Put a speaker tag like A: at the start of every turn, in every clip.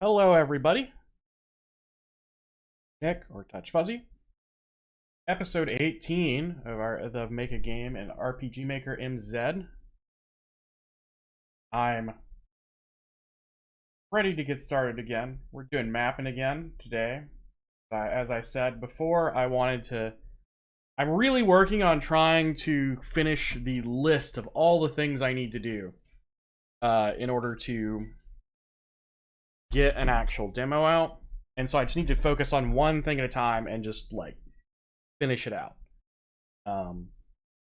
A: Hello, everybody. Nick, or Touch Fuzzy. Episode 18 of the Make a Game and RPG Maker MZ. I'm ready to get started again. We're doing mapping again today. As I said before, I'm really working on trying to finish the list of all the things I need to do in order to get an actual demo out. And so I just need to focus on one thing at a time and just like finish it out.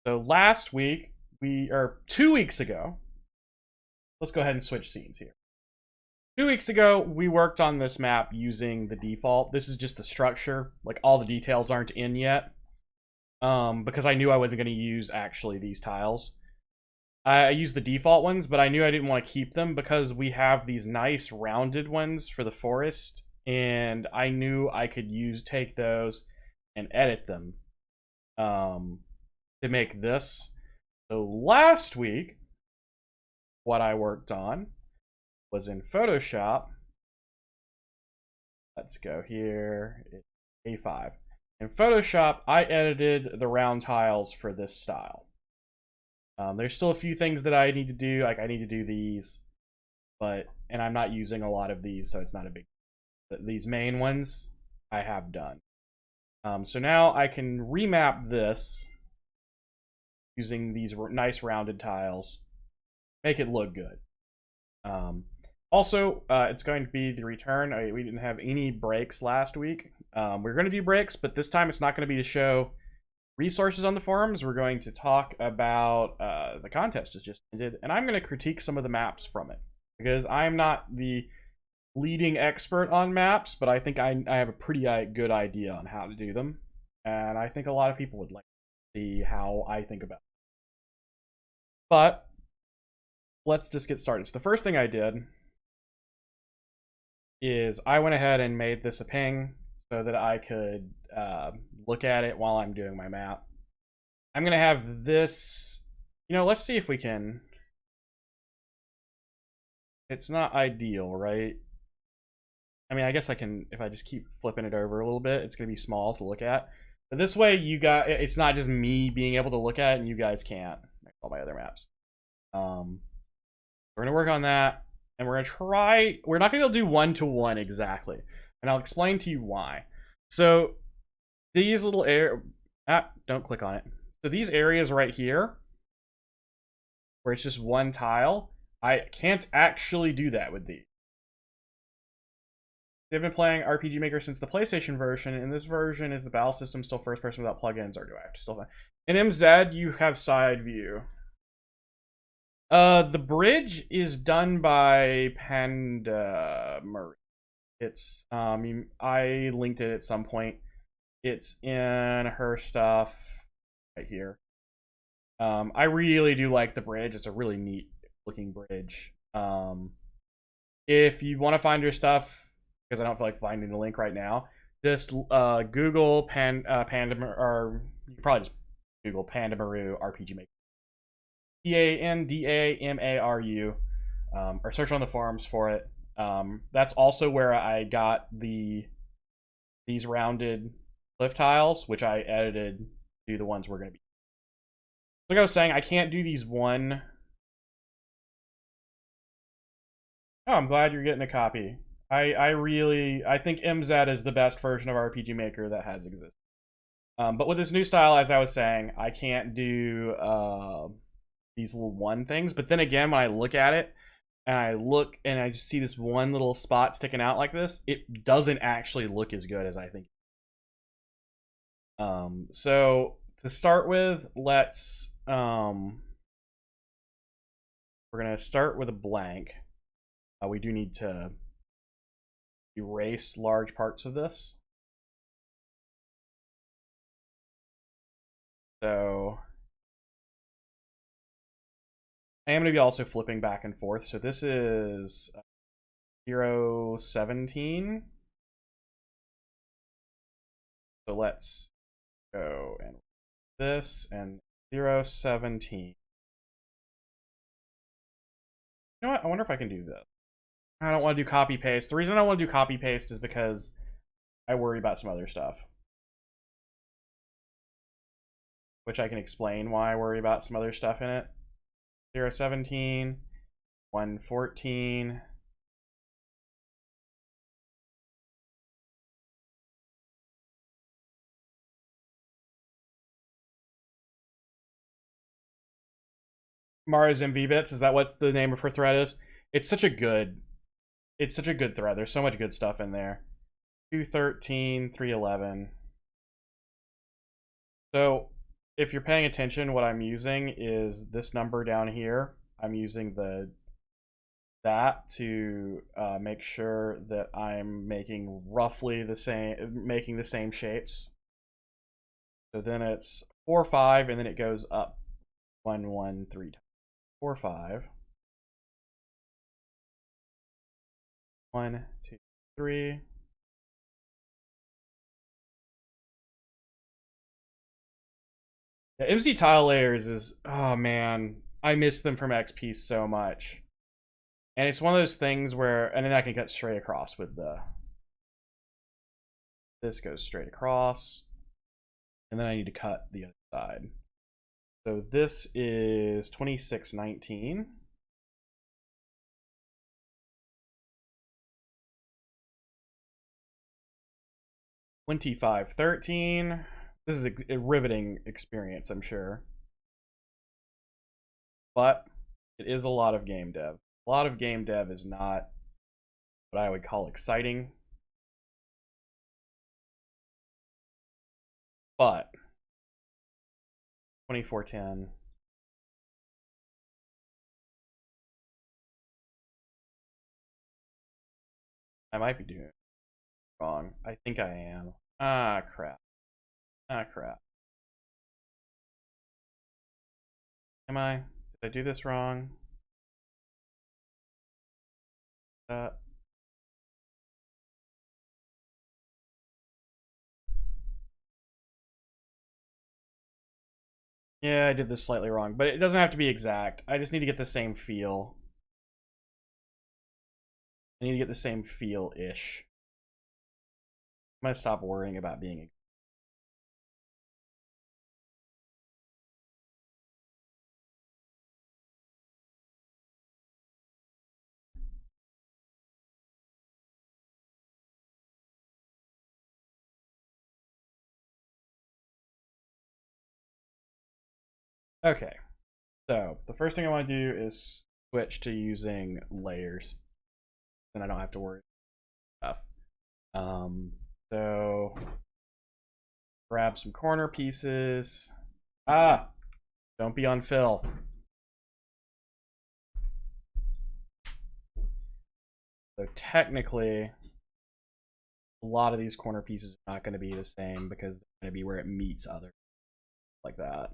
A: So last week, 2 weeks ago, let's go ahead and switch scenes here. 2 weeks ago, we worked on this map using the default. This is just the structure. Like, all the details aren't in yet. Because I knew I wasn't going to use actually these tiles. I used the default ones, but I knew I didn't want to keep them because we have these nice rounded ones for the forest, and I knew I could take those and edit them to make this. So last week, what I worked on was in Photoshop Let's go here. It's A5. In Photoshop, I edited the round tiles for this style. There's still a few things that I need to do. Like I need to do these, and I'm not using a lot of these, so it's not a big. These main ones I have done. So now I can remap this using these nice rounded tiles, make it look good. Also, it's going to be the return. We didn't have any breaks last week. We're going to do breaks, but this time it's not going to be to show resources on the forums. We're going to talk about the contest just ended, and I'm going to critique some of the maps from it, because I'm not the leading expert on maps, but I think I have a pretty good idea on how to do them, and I think a lot of people would like to see how I think about it. But let's just get started. So the first thing I did is I went ahead and made this a ping so that I could look at it while I'm doing my map. I'm going to have this, let's see if we can. It's not ideal, right? I mean, I guess I can, if I just keep flipping it over a little bit, it's going to be small to look at. But this way, it's not just me being able to look at it and you guys can't, like all my other maps. We're going to work on that. And we're not going to be able to do one-to-one exactly. And I'll explain to you why. So these little don't click on it. So these areas right here, where it's just one tile, I can't actually do that with these. They've been playing RPG Maker since the PlayStation version, and this version is the battle system still first person without plugins, or do I have to still find? In MZ, you have side view. The bridge is done by PandaMaru. It's I linked it at some point. It's in her stuff right here. I really do like the bridge. It's a really neat looking bridge. If you want to find your stuff, because I don't feel like finding the link right now, just Google PandaMaru, or you can probably just Google PandaMaru RPG Maker. PandaMaru, or search on the forums for it. That's also where I got these rounded cliff tiles, which I edited to do the ones we're going to be. Like I was saying, I can't do these one. Oh, I'm glad you're getting a copy. I think MZ is the best version of RPG Maker that has existed. But with this new style, as I was saying, I can't do these little one things. But then again, when I look at it, and I just see this one little spot sticking out like this, it doesn't actually look as good as I think. So to start with, we're gonna start with a blank. We do need to erase large parts of this. So I am going to be also flipping back and forth. So this is 017. So let's go and this and 017. You know what? I wonder if I can do this. I don't want to do copy paste. The reason I don't want to do copy paste is because I worry about some other stuff, which I can explain why I worry about some other stuff in it. 017, 114. Mara's MV bits, is that what the name of her thread is? It's such a good thread. There's so much good stuff in there. 213, 311. So if you're paying attention, what I'm using is this number down here. I'm using that to make sure that I'm making roughly the same shapes. So then it's 4, 5, and then it goes up 1, 1, 3, 4, 5. 1, 2, 3. Yeah, MZ tile layers is, oh man, I miss them from XP so much. And it's one of those things where, and then I can cut straight across with the This goes straight across. And then I need to cut the other side. So this is 2619. $25.13. This is a riveting experience, I'm sure. But it is a lot of game dev. A lot of game dev is not what I would call exciting. But 2410. I might be doing it wrong. I think I am. Ah, crap. Ah, crap. Am I? Did I do this wrong? Yeah, I did this slightly wrong, but it doesn't have to be exact. I just need to get the same feel. I need to get the same feel-ish. I'm gonna stop worrying about being. Okay, so the first thing I want to do is switch to using layers. Then I don't have to worry about stuff. So grab some corner pieces. Ah, don't be on fill. So technically, a lot of these corner pieces are not going to be the same because they're going to be where it meets other, like that.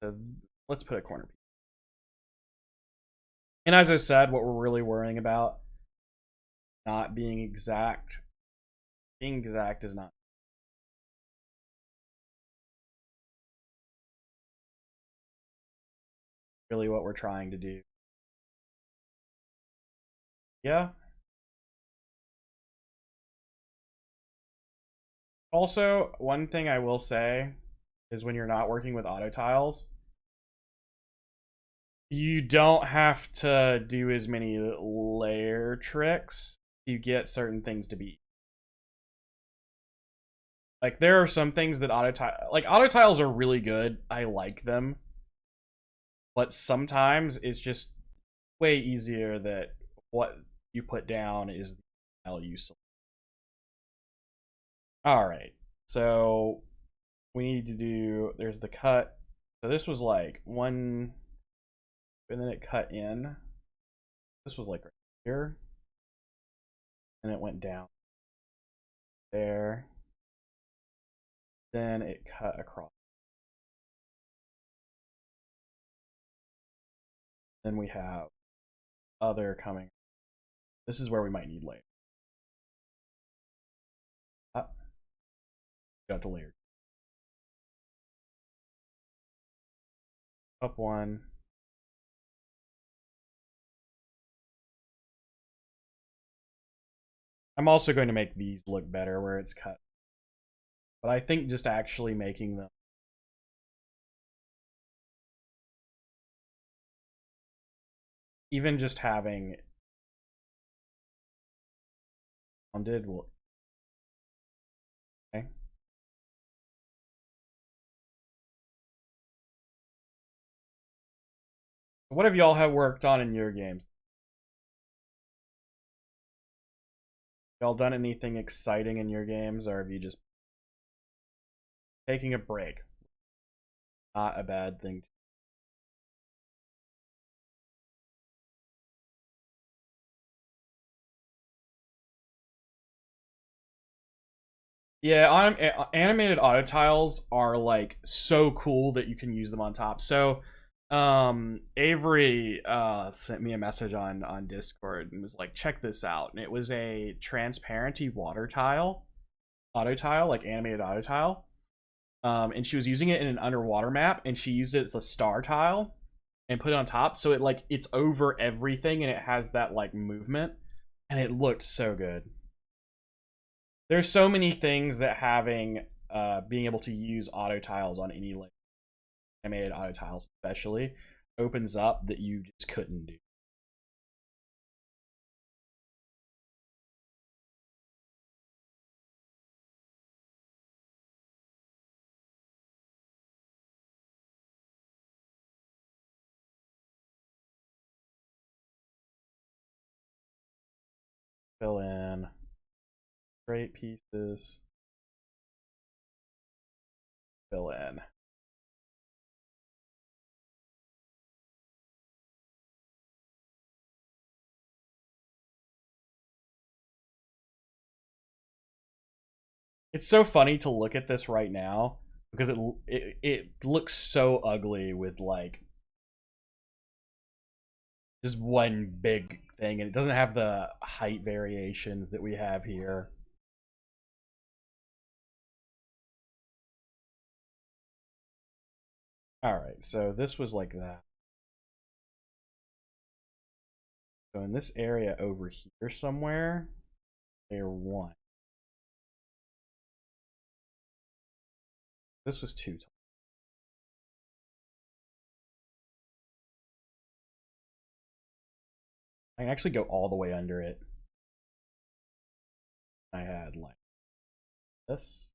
A: So let's put a corner piece. And as I said, what we're really worrying about, not being exact. Being exact is not really what we're trying to do. Yeah. Also, one thing I will say is when you're not working with auto tiles, you don't have to do as many layer tricks. You get certain things to be. Like there are some things that auto tiles are really good. I like them. But sometimes it's just way easier that what you put down is the tile you select. All right. So we need to do, there's the cut. So this was like one, and then it cut in. This was like right here. And it went down there. Then it cut across. Then we have other coming. This is where we might need layer. Got the layer. Up one. I'm also going to make these look better where it's cut. But I think just actually making them even just having rounded will. Okay. What have y'all have worked on in your games? Y'all done anything exciting in your games, or have you just taking a break? Not a bad thing. Yeah, animated auto tiles are like so cool that you can use them on top. So Avery sent me a message on Discord and was like, check this out. And it was a transparency water tile, auto tile, like animated auto tile. And she was using it in an underwater map, and she used it as a star tile and put it on top, so it like it's over everything and it has that like movement. and it looked so good. There's so many things that having being able to use auto tiles on any like animated auto tiles especially opens up that you just couldn't do. Fill in straight pieces, fill in. It's so funny to look at this right now because it looks so ugly with like just one big thing, and it doesn't have the height variations that we have here. All right, so this was like that. So in this area over here somewhere, layer 1. This was 2. I can actually go all the way under it. I had like this.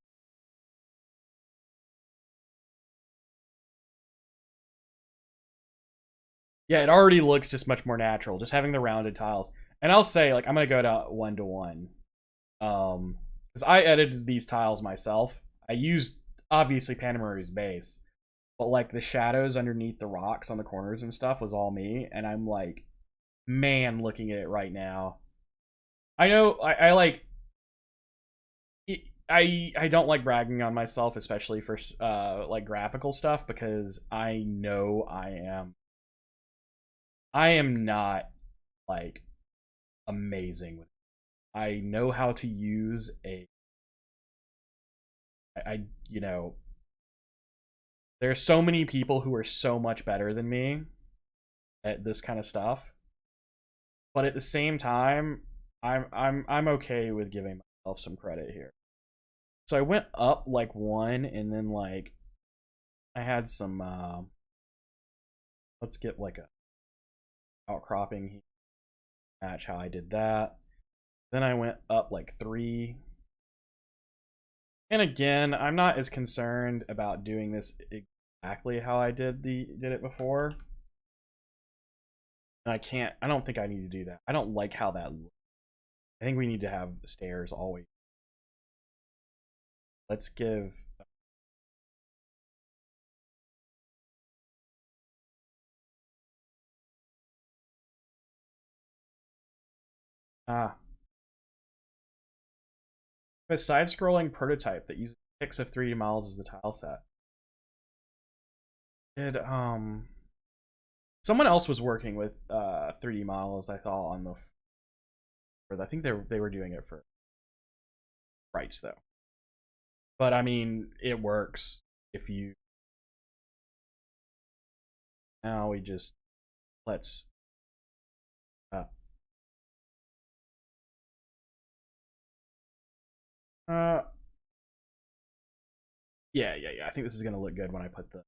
A: Yeah, it already looks just much more natural, just having the rounded tiles. And I'll say, like, I'm gonna go to 1-to-1. Because I edited these tiles myself. I used obviously PandaMaru's base, but like the shadows underneath the rocks on the corners and stuff was all me, and I'm like, man, looking at it right now. I know I like I don't like bragging on myself, especially for like graphical stuff, because I know I am not like amazing with it. I know how to use a I you know there's so many people who are so much better than me at this kind of stuff, but at the same time I'm okay with giving myself some credit here. So I went up like 1, and then like I had some let's get like a outcropping here, match how I did that. Then I went up like 3. And again, I'm not as concerned about doing this exactly how I did it before. And I don't think I need to do that. I don't like how that looks. I think we need to have the stairs always. Let's give ah a side-scrolling prototype that uses pics of 3D models as the tile set. Did someone else was working with 3D models I saw on the I think they were doing it for sprites though. But I mean, it works if you now we just let's uh uh yeah. I think this is gonna look good when I put the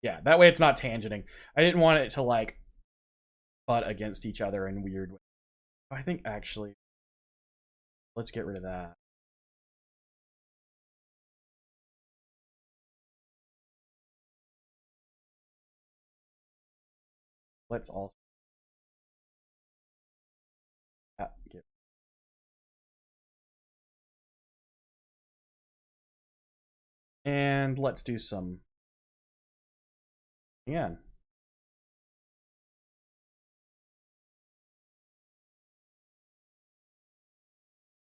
A: yeah, that way it's not tangenting. I didn't want it to like butt against each other in weird ways. I think actually let's get rid of that. Let's also get and let's do some again.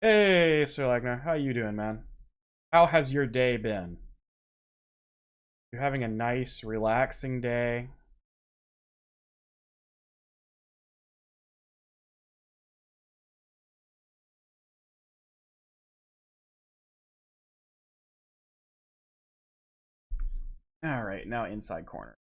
A: Hey, Sir Lagner, how you doing, man? How has your day been? You're having a nice, relaxing day. All right, now inside corner.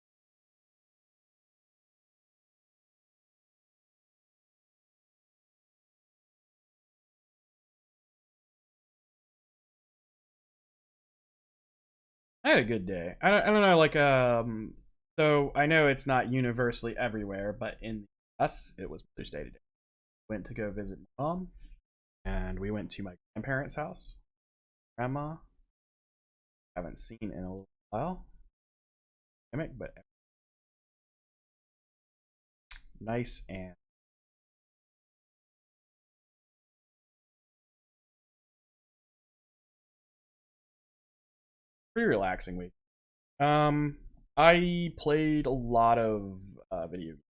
A: I had a good day. I don't know, like so I know it's not universally everywhere, but in us it was Mother's Day today. Went to go visit my mom, and we went to my grandparents' house. Grandma haven't seen in a little while. But nice and pretty relaxing week. Um, I played a lot of video games.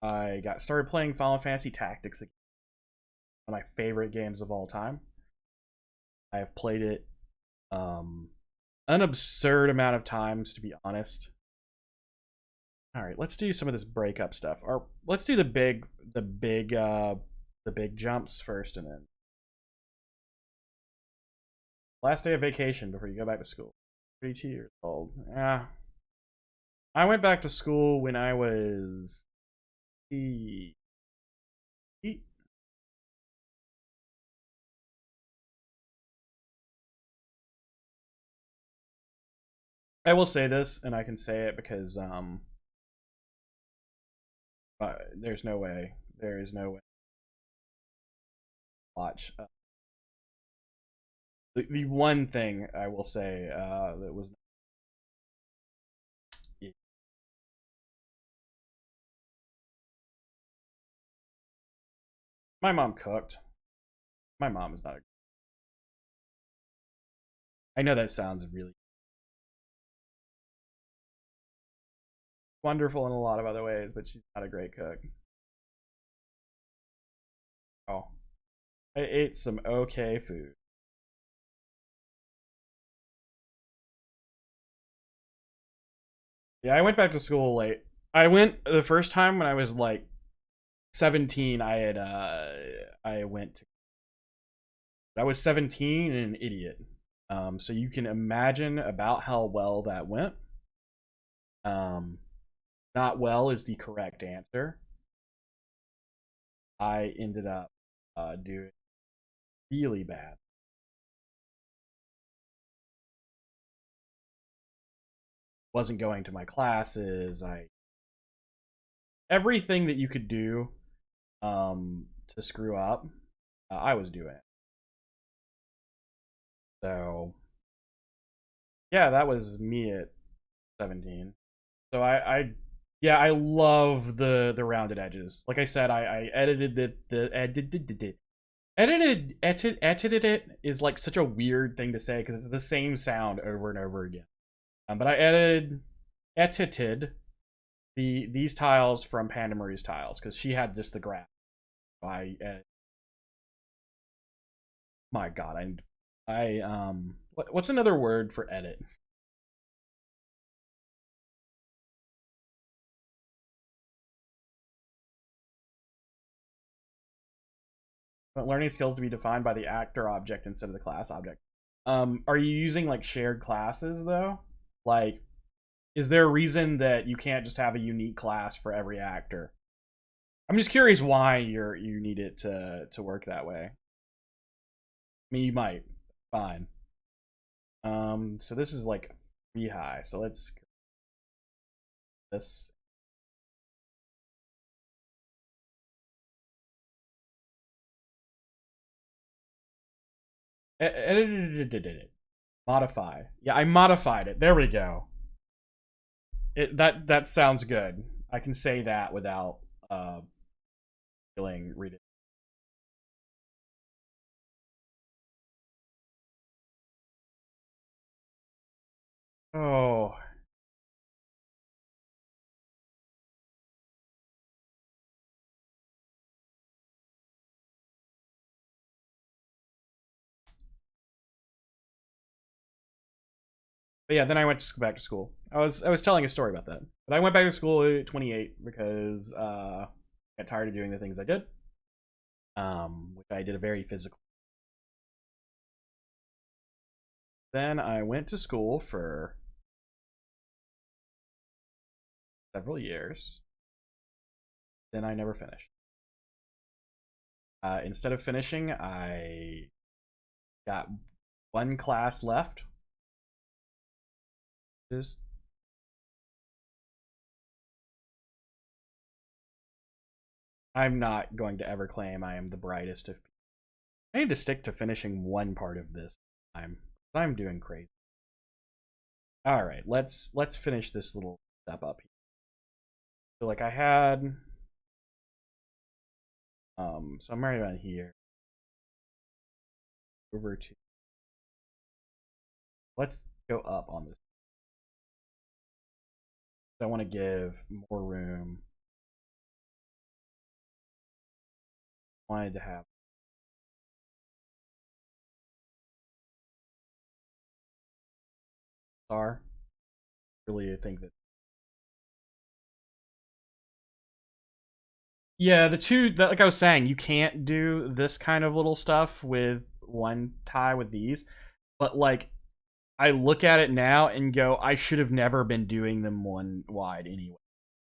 A: I got started playing Final Fantasy Tactics again, one of my favorite games of all time. I have played it an absurd amount of times, to be honest. All right, let's do some of this breakup stuff. Or let's do the big jumps first, and then last day of vacation before you go back to school. 32 years old. Yeah, I went back to school when I was 8. I will say this, and I can say it because there's no way, there is no way. Watch the one thing I will say that was my mom cooked. My mom is not a. I know that sounds really wonderful in a lot of other ways, but she's not a great cook. Oh, I ate some okay food. Yeah, I went back to school late. I went the first time when I was like 17. I went to. I was 17 and an idiot. So you can imagine about how well that went. Um, Not well is the correct answer. I ended up doing really bad. Wasn't going to my classes. I everything that you could do to screw up, I was doing it. So yeah, that was me at 17. So yeah, I love the rounded edges. Like I said, I edited edited it is like such a weird thing to say because it's the same sound over and over again. But I edited these tiles from PandaMaru's tiles because she had just the graph. I My God, what's another word for edit? But learning skills to be defined by the actor object instead of the class object. Are you using like shared classes though? Like, is there a reason that you can't just have a unique class for every actor? I'm just curious why you need it to work that way. I mean, you might. Fine. So this is like 3 high. So let's this. Modify. Yeah, I modified it. There we go. That sounds good. I can say that without feeling ridiculous. Oh, but yeah. Then I went to back to school. I was telling a story about that, but I went back to school at 28 because I got tired of doing the things I did. Which I did a very physical. Then I went to school for several years. Then I never finished. Instead of finishing, I got one class left, Just I'm not going to ever claim I am the brightest of people. I need to stick to finishing one part of this time. I'm doing crazy. All right, let's finish this little step up here. So like I had so I'm right around here. Over to let's go up on this. I want to give more room. Wanted to have star. Really, I think that. Yeah, the two that like I was saying, you can't do this kind of little stuff with one tie with these, but like I look at it now and go, I should have never been doing them one wide anyway,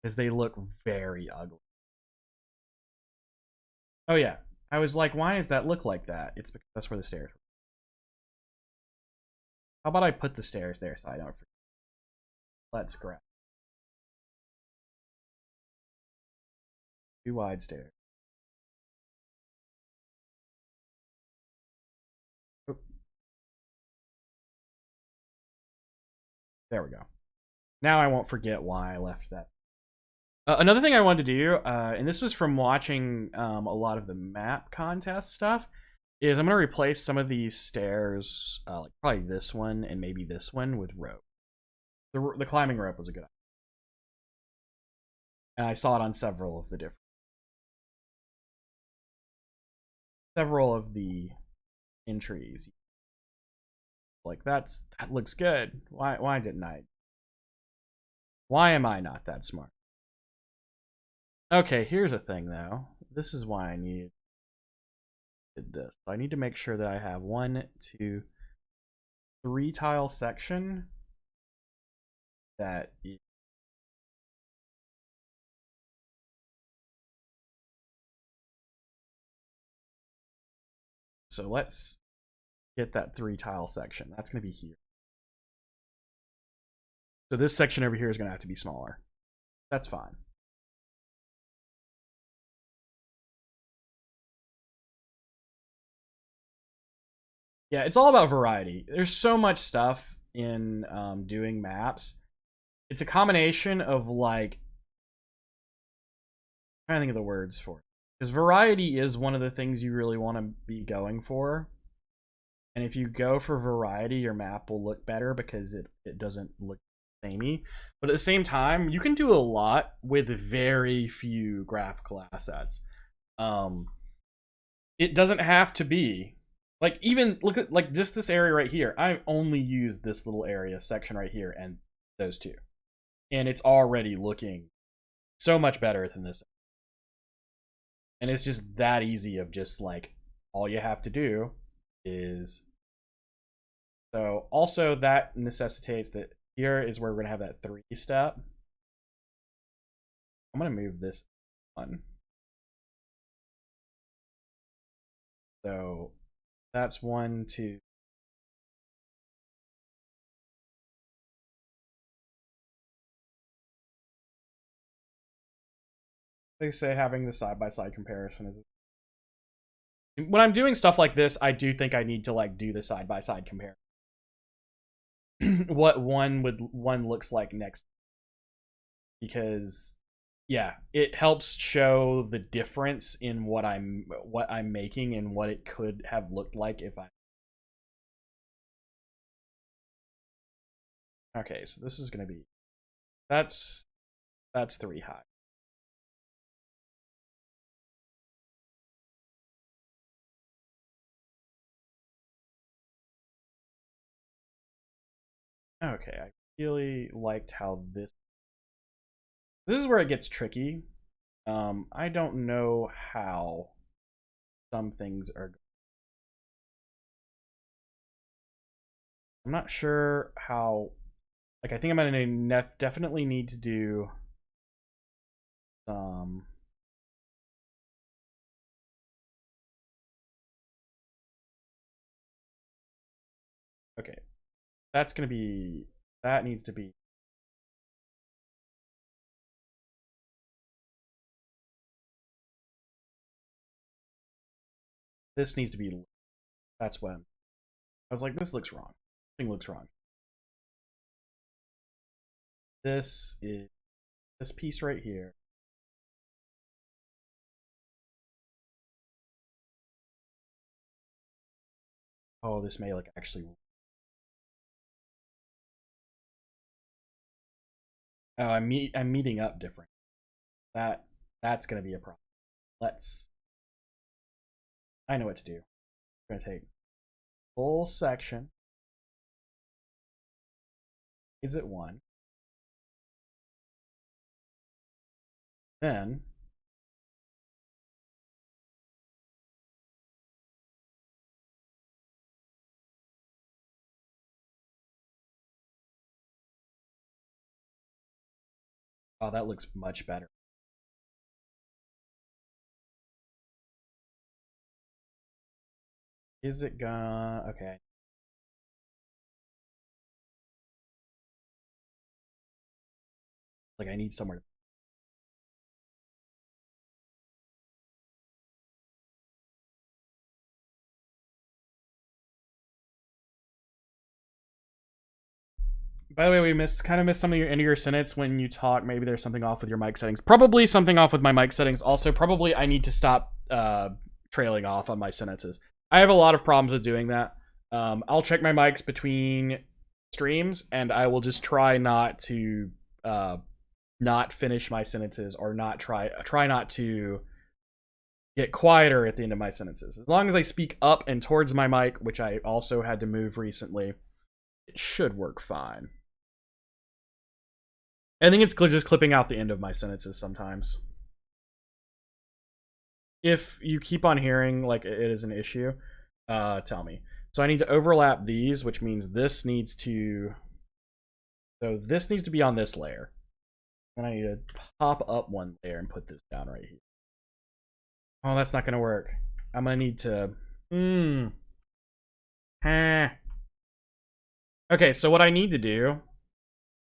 A: because they look very ugly. Oh yeah, I was like, why does that look like that? It's because that's where the stairs. How about I put the stairs there so I don't forget? Let's grab two wide stairs. Oop. There we go. Now I won't forget why I left that. Another thing I wanted to do, and this was from watching a lot of the map contest stuff, is I'm going to replace some of these stairs, like probably this one and maybe this one, with rope. The climbing rope was a good idea. And I saw it on several of the entries. Like that looks good. Why didn't I? Why am I not that smart? Okay, here's a thing though. This is why I needed this. I need to make sure that I have 1, 2, 3 tile section that is so let's get that 3 tile section. That's going to be here. So this section over here is going to have to be smaller. That's fine. Yeah, it's all about variety. There's so much stuff in doing maps. It's a combination of like I'm trying to think of the words for it. Because variety is one of the things you really want to be going for. And if you go for variety, your map will look better because it doesn't look samey. But at the same time, you can do a lot with very few graphical assets. It doesn't have to be like even look at like just this area right here. I only used this little area section right here and those two, and it's already looking so much better than this. And it's just that easy of just like all you have to do is so also that necessitates that here is where we're gonna have that 3 step. I'm gonna move this one. So that's 1, 2. They say having the side by side comparison is when I'm doing stuff like this, I do think I need to like do the side by side comparison. What one looks like next, because yeah, it helps show the difference in what I'm making and what it could have looked like if I. Okay, so this is gonna be that's 3 high. Okay, I really liked how this is where it gets tricky. I don't know how some things are. I'm not sure how. Like, I think I'm gonna definitely need to do some. Okay, that's gonna be That needs to be. This needs to be. That's when I was like, this looks wrong. Something looks wrong. This is this piece right here. Oh, this may like actually. Oh, I'm meeting up different. That's gonna be a problem. Let's. I know what to do. I'm gonna take full section. Is it one? Then oh, that looks much better. Is it gonna? Okay. Like I need somewhere to. By the way, we kind of missed some of your end of your sentence when you talk. Maybe there's something off with your mic settings. Probably something off with my mic settings. Also, probably I need to stop trailing off on my sentences. I have a lot of problems with doing that. I'll check my mics between streams, and I will just try not to not finish my sentences or not try not to get quieter at the end of my sentences. As long as I speak up and towards my mic, which I also had to move recently, it should work fine. I think it's just clipping out the end of my sentences sometimes. If you keep on hearing like it is an issue, tell me. So I need to overlap these, which means this needs to. So this needs to be on this layer. And I need to pop up one layer and put this down right here. Oh, that's not gonna work. I'm gonna need to. Okay, so what I need to do,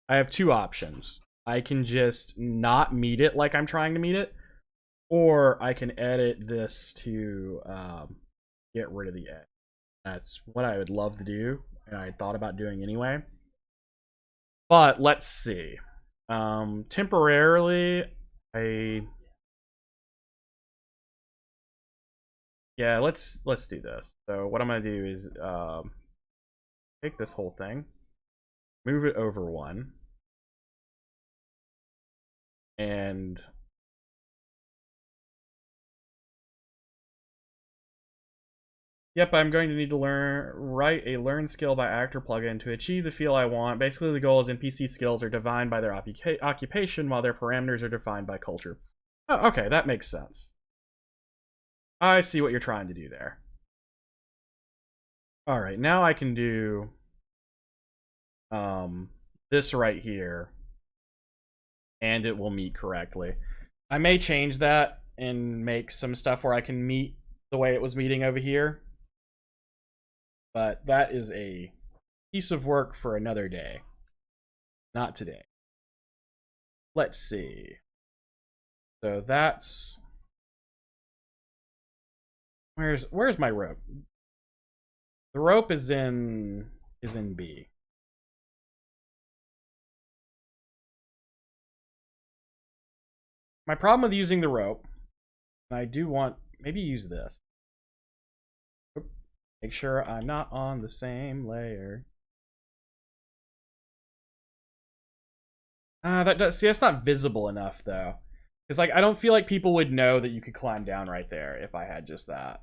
A: I have two options. I can just not meet it like I'm trying to meet it, or I can edit this to get rid of the edge. That's what I would love to do, and I thought about doing anyway. But let's see. Temporarily, yeah, let's do this. So what I'm gonna do is take this whole thing, move it over one, and yep, I'm going to need to write a learn skill by actor plugin to achieve the feel I want. Basically, the goal is NPC skills are defined by their occupation, while their parameters are defined by culture. Oh, okay, that makes sense. I see what you're trying to do there. All right, now I can do this right here, and it will meet correctly. I may change that and make some stuff where I can meet the way it was meeting over here. But that is a piece of work for another day. Not today. Let's see. So that's... Where's my rope? The rope is in B. My problem with using the rope, and I do want maybe use this. Make sure I'm not on the same layer. See, that's not visible enough though. Because like I don't feel like people would know that you could climb down right there if I had just that.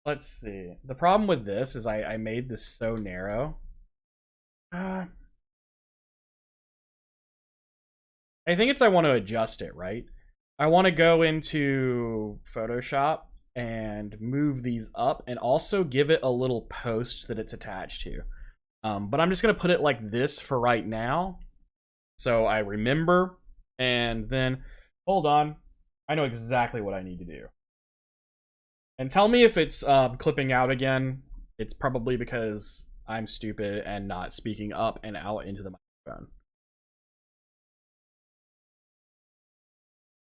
A: Let's see. The problem with this is I made this so narrow. I think it's I want to adjust it, right? I want to go into Photoshop and move these up and also give it a little post that it's attached to. But I'm just going to put it like this for right now. So I remember, and then, hold on. I know exactly what I need to do. And tell me if it's clipping out again. It's probably because I'm stupid and not speaking up and out into the microphone.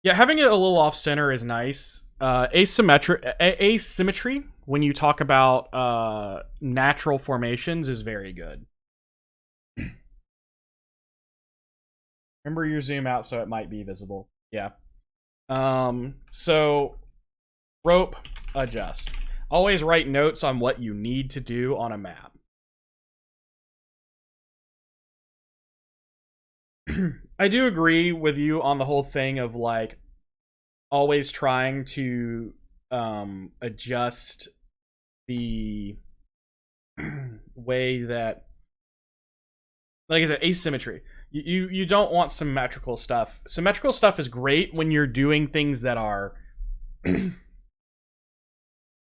A: Yeah, having it a little off center is nice. Asymmetry when you talk about natural formations is very good. Remember your zoom out so it might be visible. Yeah. So rope, adjust. Always write notes on what you need to do on a map. I do agree with you on the whole thing of like always trying to adjust the way that, like I said, asymmetry. You don't want symmetrical stuff. Symmetrical stuff is great when you're doing things that are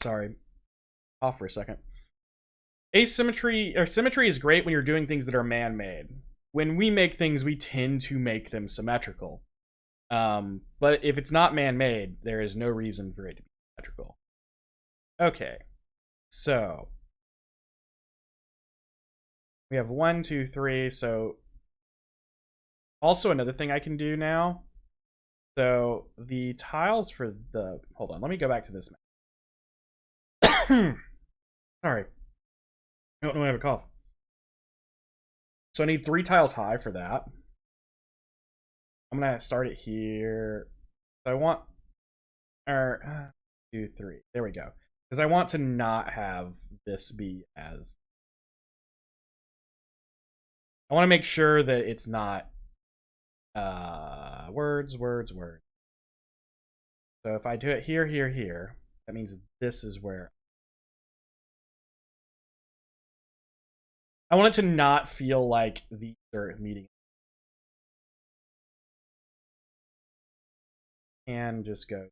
A: sorry, off for a second. Asymmetry or symmetry is great when you're doing things that are man-made. When we make things, we tend to make them symmetrical. But if it's not man-made, there is no reason for it to be symmetrical. Okay, so we have 1, 2, 3. So also another thing I can do now. So the tiles for the hold on, let me go back to this map. Sorry, I don't know, I have a cough. So I need 3 tiles high for that. I'm gonna start it here. So I want, or 2, 3. There we go. Because I want to not have this be as. I want to make sure that it's not words. So if I do it here, here, here, that means this is where. I want it to not feel like these are meeting. And just go.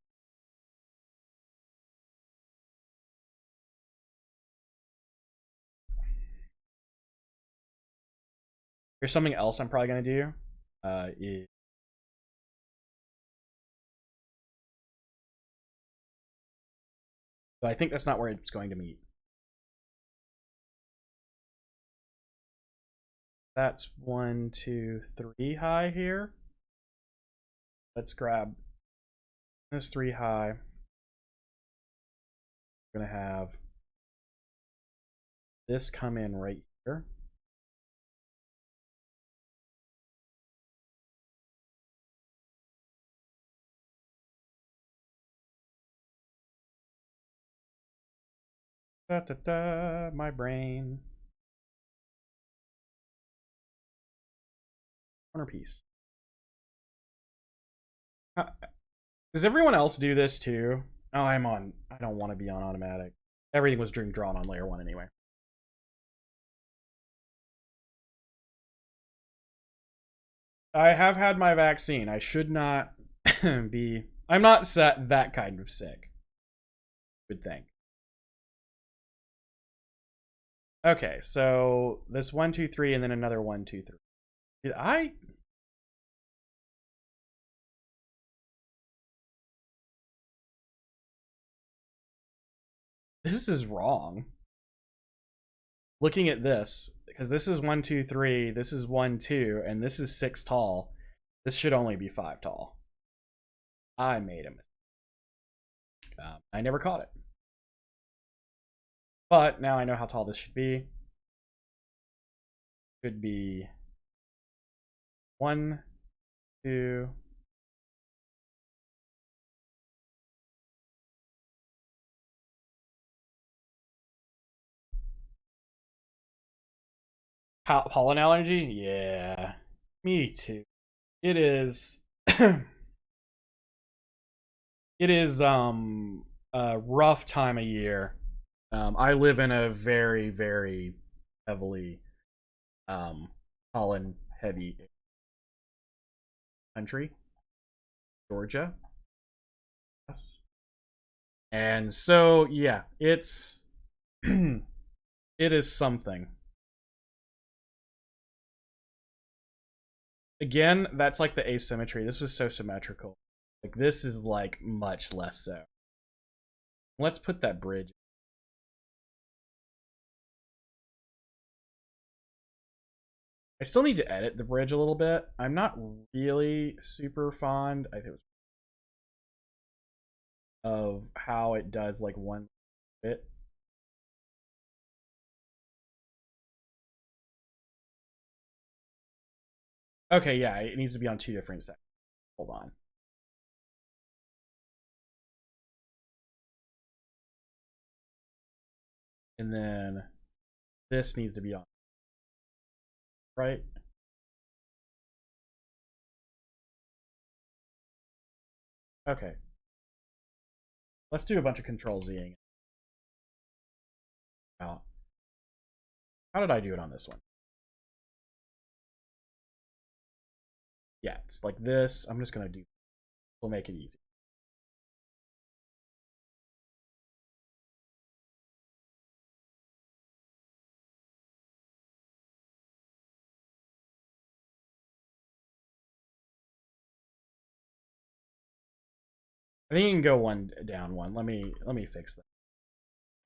A: Here's something else I'm probably going to do. But I think that's not where it's going to meet. That's 1, 2, 3 high here. Let's grab this 3 high. We're going to have this come in right here. Da, da, da, my brain. Corner piece. Does everyone else do this too? Oh, I'm on. I don't want to be on automatic. Everything was drawn on layer 1 anyway. I have had my vaccine. I should not be. I'm not that kind of sick. Good thing. Okay, so this 1, 2, 3, and then another 1, 2, 3. Did I? This is wrong. Looking at this, because this is 1, 2, 3, this is 1, 2, and this is 6 tall. This should only be 5 tall. I made a mistake. I never caught it. But now I know how tall this should be. Should be 1, 2. Pollen allergy? Yeah. Me too. It is it is a rough time of year. I live in a very, very heavily pollen heavy country, Georgia. Yes. And so yeah, it's it is something. Again, that's like the asymmetry. This was so symmetrical. Like this is like much less so. Let's put that bridge. I still need to edit the bridge a little bit. I'm not really super fond, I think, of how it does like one bit. Okay, yeah, it needs to be on 2 different sections. Hold on. And then this needs to be on, right? Okay. Let's do a bunch of control Zing. Now, how did I do it on this one? Yeah, it's like this. I'm just gonna do. We'll make it easy. I think you can go one down one. Let me fix that.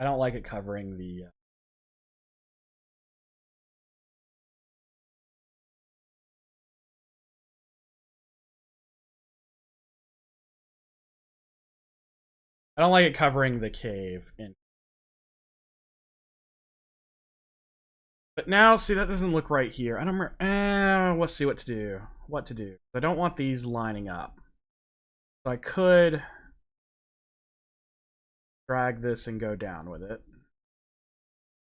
A: I don't like it covering the. I don't like it covering the cave. But now, see, that doesn't look right here. I don't remember. Let's see what to do. What to do. I don't want these lining up. So I could drag this and go down with it.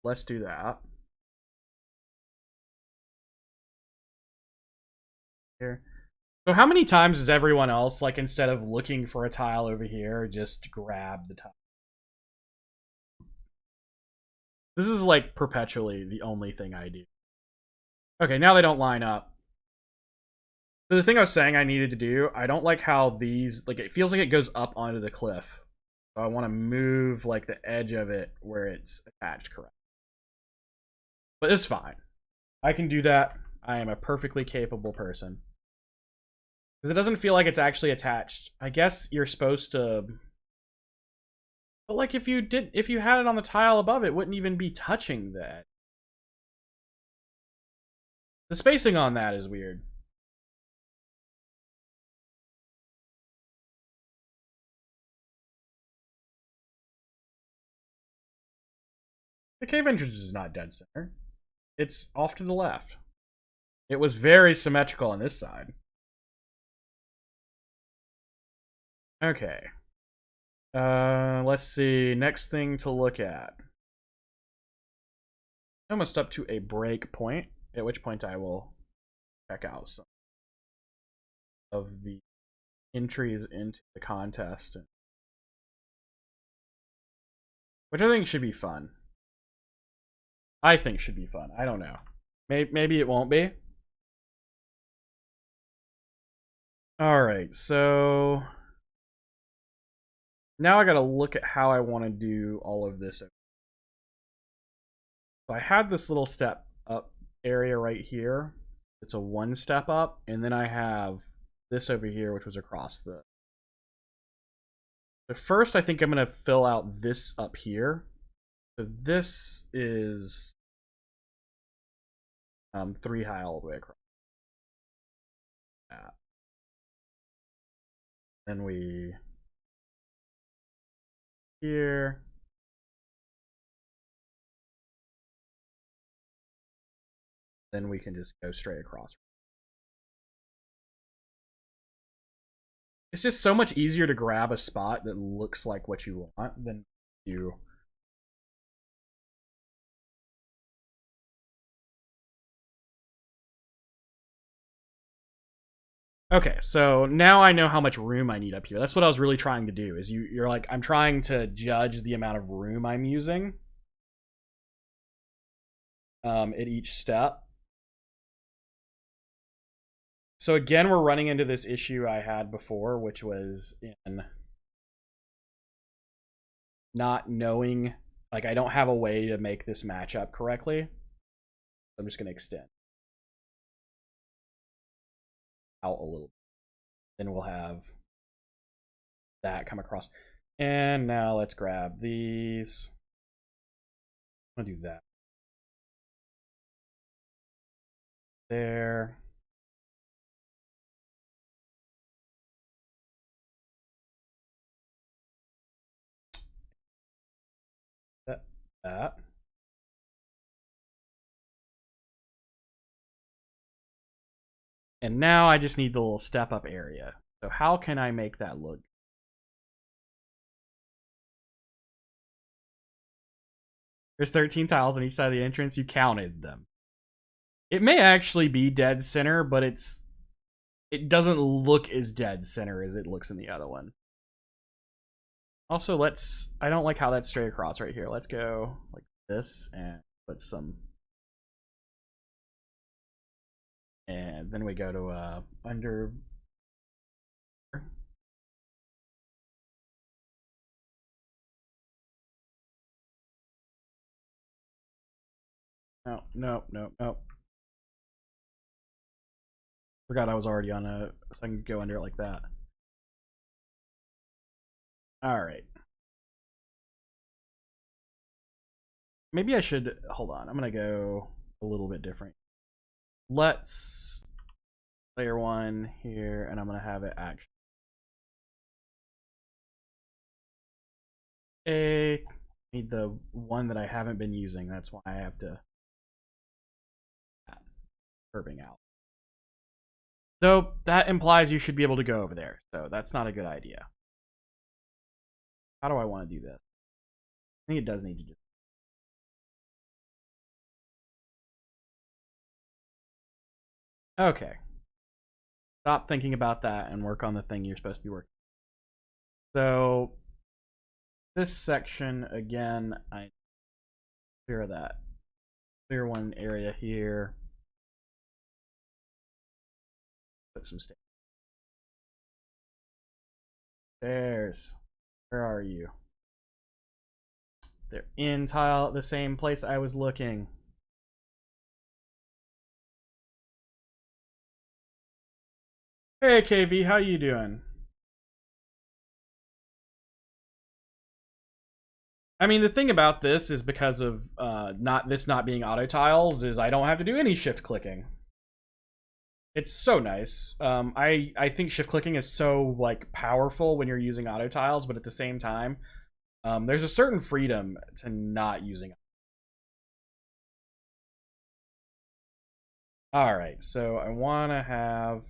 A: Let's do that. Here. So how many times does everyone else, like, instead of looking for a tile over here, just grab the tile? This is, like, perpetually the only thing I do. Okay, now they don't line up. So the thing I was saying I needed to do, I don't like how these, like, it feels like it goes up onto the cliff. So I want to move, like, the edge of it where it's attached correct. But it's fine. I can do that. I am a perfectly capable person. Because it doesn't feel like it's actually attached. I guess you're supposed to... But, like, if you had it on the tile above, it wouldn't even be touching that. The spacing on that is weird. The cave entrance is not dead center. It's off to the left. It was very symmetrical on this side. Okay. Let's see. Next thing to look at. Almost up to a break point, at which point I will check out some of the entries into the contest, which I think should be fun. I think should be fun. I don't know. Maybe it won't be. Alright, so now I gotta look at how I want to do all of this. So I had this little step up area right here. It's a 1 step up, and then I have this over here, which was across the... So first, I think I'm gonna fill out this up here. So this is 3 high all the way across. Then we here. Then we can just go straight across. It's just so much easier to grab a spot that looks like what you want than you. Okay, so now I know how much room I need up here. That's what I was really trying to do. Is you're like, I'm trying to judge the amount of room I'm using at each step. So again, we're running into this issue I had before, which was in not knowing, like, I don't have a way to make this match up correctly. I'm just going to extend out a little. Then we'll have that come across. And now let's grab these. I'm going to do that. there. That. And now I just need the little step up area. So how can I make that look? There's 13 tiles on each side of the entrance. You counted them. It may actually be dead center, but it doesn't look as dead center as it looks in the other one. Also, I don't like how that's straight across right here. Let's go like this and put some. And then we go to under. No. Forgot I was already on so I can go under it like that. All right. Maybe I should, hold on. I'm going to go a little bit different. Let's layer one here, and I'm going to have it actually. I need the one that I haven't been using. That's why I have to curving out. So that implies you should be able to go over there. So that's not a good idea. How do I want to do this? I think it does need to do. Okay. Stop thinking about that and work on the thing you're supposed to be working. So this section again, I clear that. Clear one area here. Put some stairs. Where are you? They're in tile the same place I was looking. Hey KV, how you doing? I mean, the thing about this is because of not being auto tiles is I don't have to do any shift clicking. It's so nice. I think shift clicking is so like powerful when you're using auto tiles, but at the same time, there's a certain freedom to not using. All right, so I want to have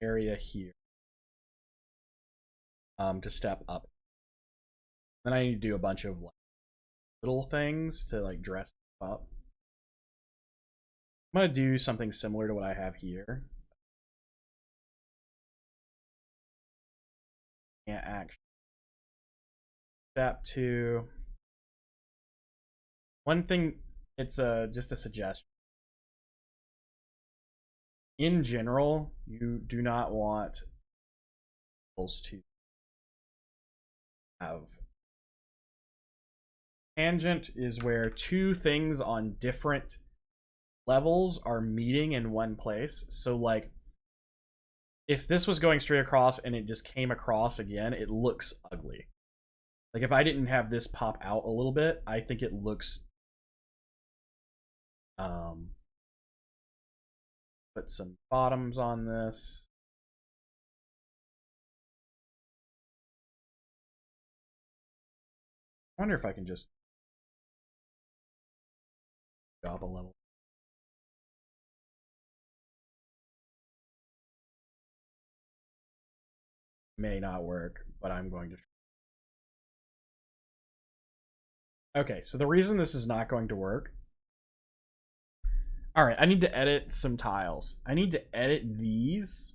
A: area here to step up. Then I need to do a bunch of like, little things to like dress up. I'm gonna do something similar to what I have here. Can't actually. Step 2. One thing, it's just a suggestion. In general, you do not want to have tangent is where two things on different levels are meeting in one place. So like if this was going straight across and it just came across again, it looks ugly. Like if I didn't have this pop out a little bit, I think it looks put some bottoms on this. I wonder if I can just drop a level. May not work, but I'm going to. Okay, so the reason this is not going to work. All right, I need to edit some tiles. I need to edit these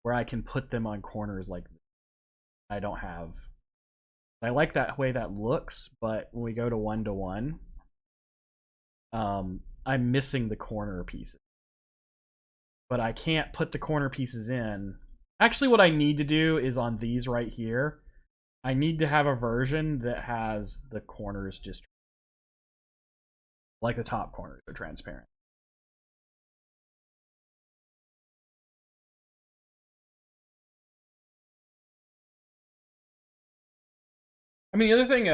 A: where I can put them on corners like this. I don't have. I like that way that looks, but when we go to 1-to-1, I'm missing the corner pieces. But I can't put the corner pieces in. Actually, what I need to do is on these right here, I need to have a version that has the corners just like the top corners are transparent. I mean, the other thing,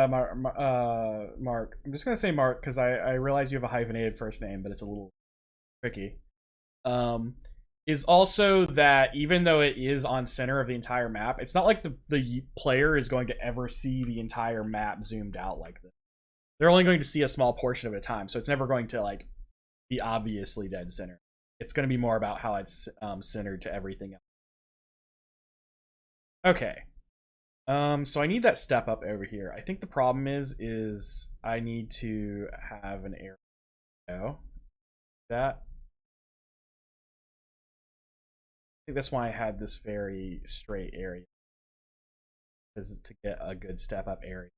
A: Mark, I'm just going to say Mark because I realize you have a hyphenated first name, but it's a little tricky. is also that even though it is on center of the entire map, it's not like the player is going to ever see the entire map zoomed out like this. They're only going to see a small portion of it at a time, so it's never going to like be obviously dead center. It's going to be more about how it's centered to everything else. Okay. So I need that step up over here. I think the problem is I need to have an arrow. That. I think that's why I had this very straight area. Is to get a good step up area.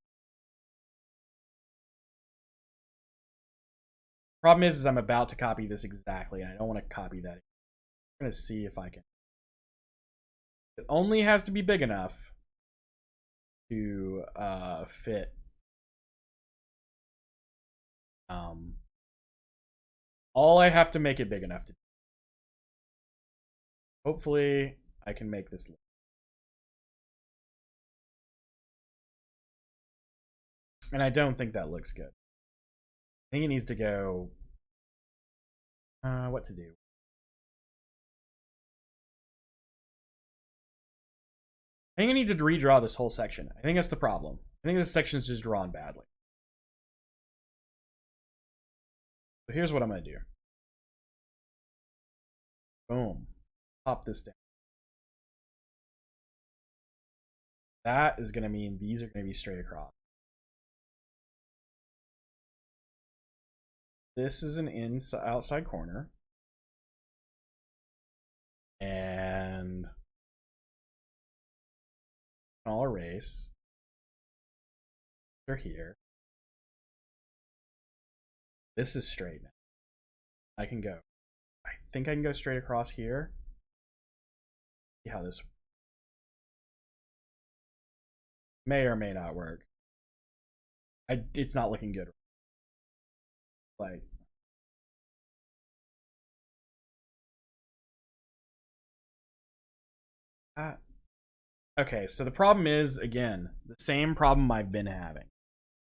A: Problem is I'm about to copy this exactly, and I don't want to copy that. I'm going to see if I can. It only has to be big enough to fit. All I have to make it big enough to do. Hopefully, I can make this look. And I don't think that looks good. I think it needs to go. What to do? I think I need to redraw this whole section. I think that's the problem. I think this section is just drawn badly. So here's what I'm going to do. Boom. Pop this down. That is going to mean these are going to be straight across. This is an outside corner. And I'll erase. They're here. This is straight now. I can go. I think I can go straight across here. See how this may or may not work. It's not looking good. Like, okay, so the problem is, again, the same problem I've been having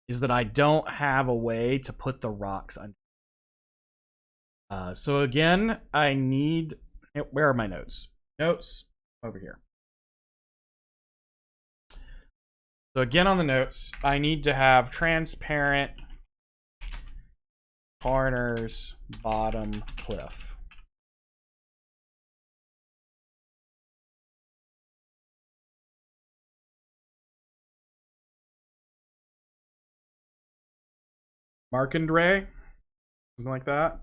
A: is that I don't have a way to put the rocks under. So again, I need. Where are my notes? Notes over here. So again, on the notes, I need to have transparent corners bottom cliff. Markandre, something like that.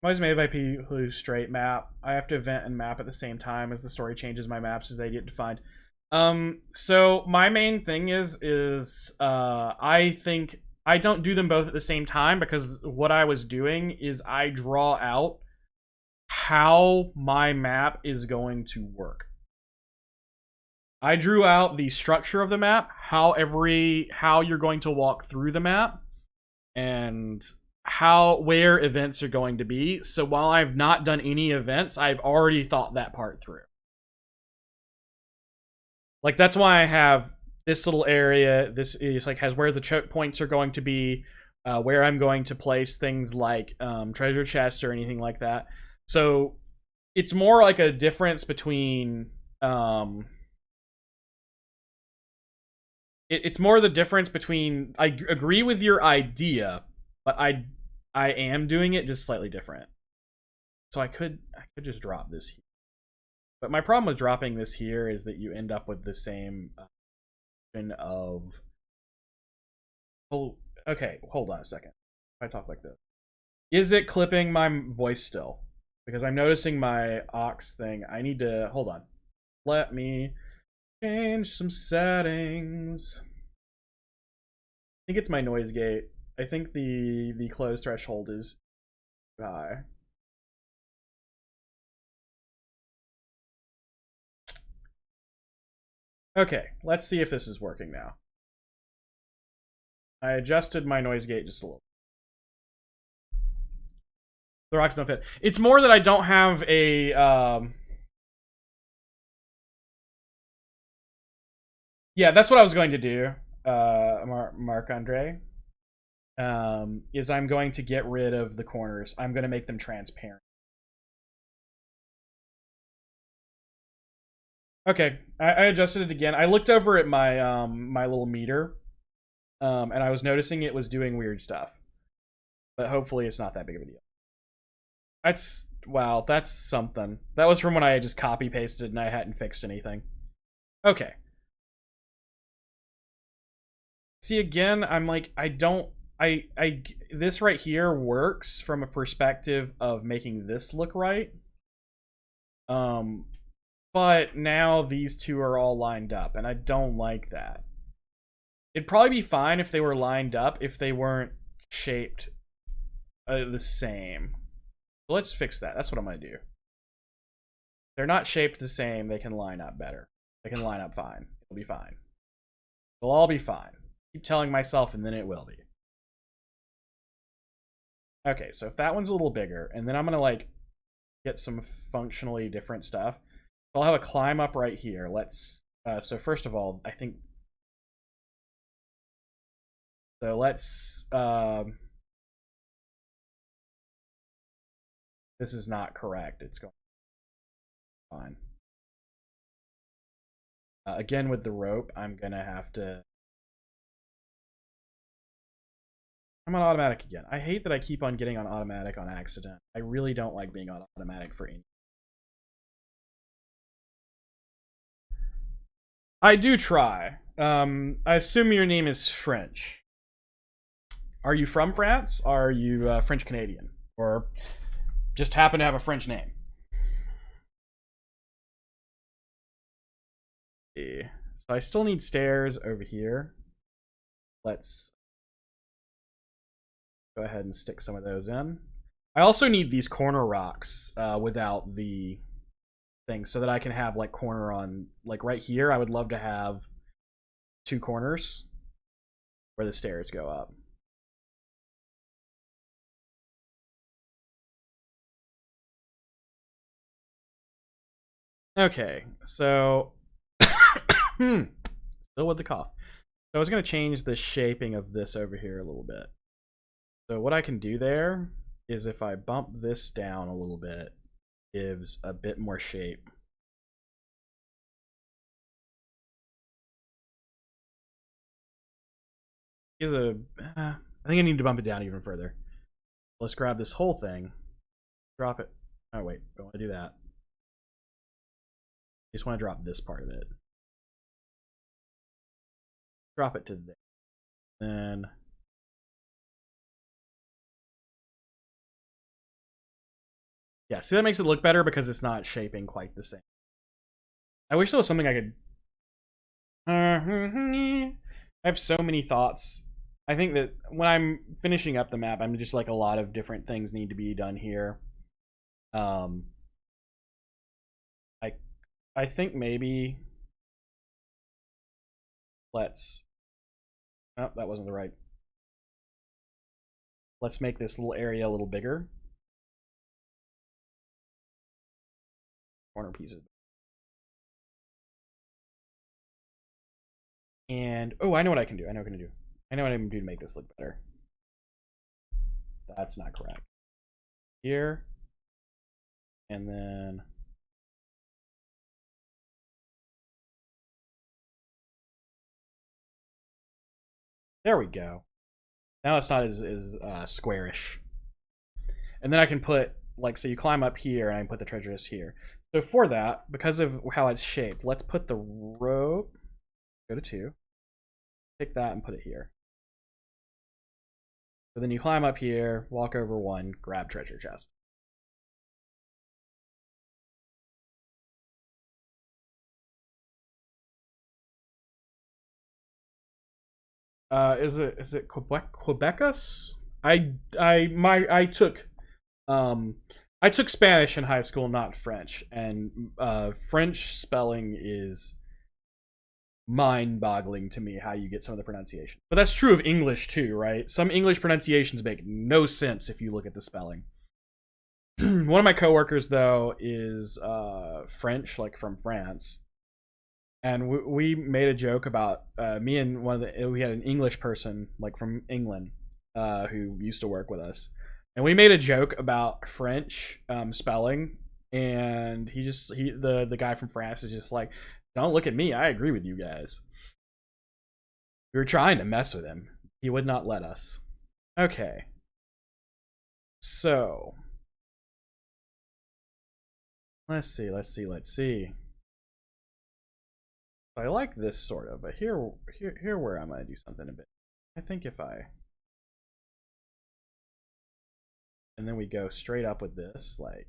A: Always made by people who straight map. I have to event and map at the same time as the story changes my maps as they get defined. So my main thing is I think I don't do them both at the same time because what I was doing is I draw out how my map is going to work. I drew out the structure of the map, how you're going to walk through the map, and where events are going to be. So while I've not done any events, I've already thought that part through. Like, that's why I have this little area. This is like has where the choke points are going to be, where I'm going to place things like treasure chests or anything like that. So it's more like a difference between it's more the difference between I agree with your idea, but I am doing it just slightly different. So I could just drop this here. But my problem with dropping this here is that you end up with the same of. Oh, okay. Hold on a second. If I talk like this, is it clipping my voice still? Because I'm noticing my aux thing. I need to hold on. Let me change some settings. I think it's my noise gate. I think the close threshold is too high. Okay, let's see if this is working now. I adjusted my noise gate just a little. The rocks don't fit. It's more that I don't have a yeah, that's what I was going to do. Marc Andre. is I'm going to get rid of the corners. I'm going to make them transparent. Okay, I adjusted it again. I looked over at my my little meter, and I was noticing it was doing weird stuff. But hopefully it's not that big of a deal. That's wow, that's something. That was from when I just copy pasted and I hadn't fixed anything. Okay. See again, I'm like I this right here works from a perspective of making this look right. But now these two are all lined up and I don't like that. It'd probably be fine if they were lined up if they weren't shaped the same. So let's fix that. That's what I'm gonna do. They're not shaped the same. They can line up better. They can line up fine. It'll be fine. It'll all be fine. Keep telling myself, and then it will be. Okay, so if that one's a little bigger, and then I'm gonna like get some functionally different stuff. So I'll have a climb up right here. Let's. So first of all, I think. So let's. This is not correct. It's going fine. Again, with the rope, I'm gonna have to. I'm on automatic again. I hate that I keep on getting on automatic on accident. I really don't like being on automatic for any. I do try. I assume your name is French. Are you from France? Are you French Canadian? Or just happen to have a French name? So I still need stairs over here. Let's go ahead and stick some of those in. I also need these corner rocks without the thing so that I can have like corner on, like right here. I would love to have 2 corners where the stairs go up. Okay, so still with the cough. So I was going to change the shaping of this over here a little bit. So what I can do there is if I bump this down a little bit, gives a bit more shape. Gives a, I think I need to bump it down even further. Let's grab this whole thing, drop it. Oh wait, don't want to do that. I just want to drop this part of it. Drop it to there. Then yeah, see, that makes it look better because it's not shaping quite the same. I wish there was something I could. I have so many thoughts. I think that when I'm finishing up the map, I'm just like a lot of different things need to be done here. I think maybe let's. Oh, that wasn't the right. Let's make this little area a little bigger. Corner pieces. And oh, I know what I can do. I know what I can do. I know what I can do to make this look better. That's not correct. Here. And then there we go. Now it's not as squarish. And then I can put, like, so you climb up here and I can put the treasure chest here. So for that, because of how it's shaped, let's put the rope, go to 2, pick that and put it here. So then you climb up here, walk over 1, grab treasure chest. Is it Quebecus? I took Spanish in high school, not French, and French spelling is mind-boggling to me how you get some of the pronunciation. But that's true of English too, right? Some English pronunciations make no sense if you look at the spelling. One of my coworkers though is French, like from France, and we made a joke about me and we had an English person like from England, who used to work with us, and we made a joke about French spelling, and the guy from France is just like, "Don't look at me. I agree with you guys." We were trying to mess with him. He would not let us. Okay. So let's see. I like this sort of, but here where I'm gonna do something a bit. I think if I, and then we go straight up with this, like,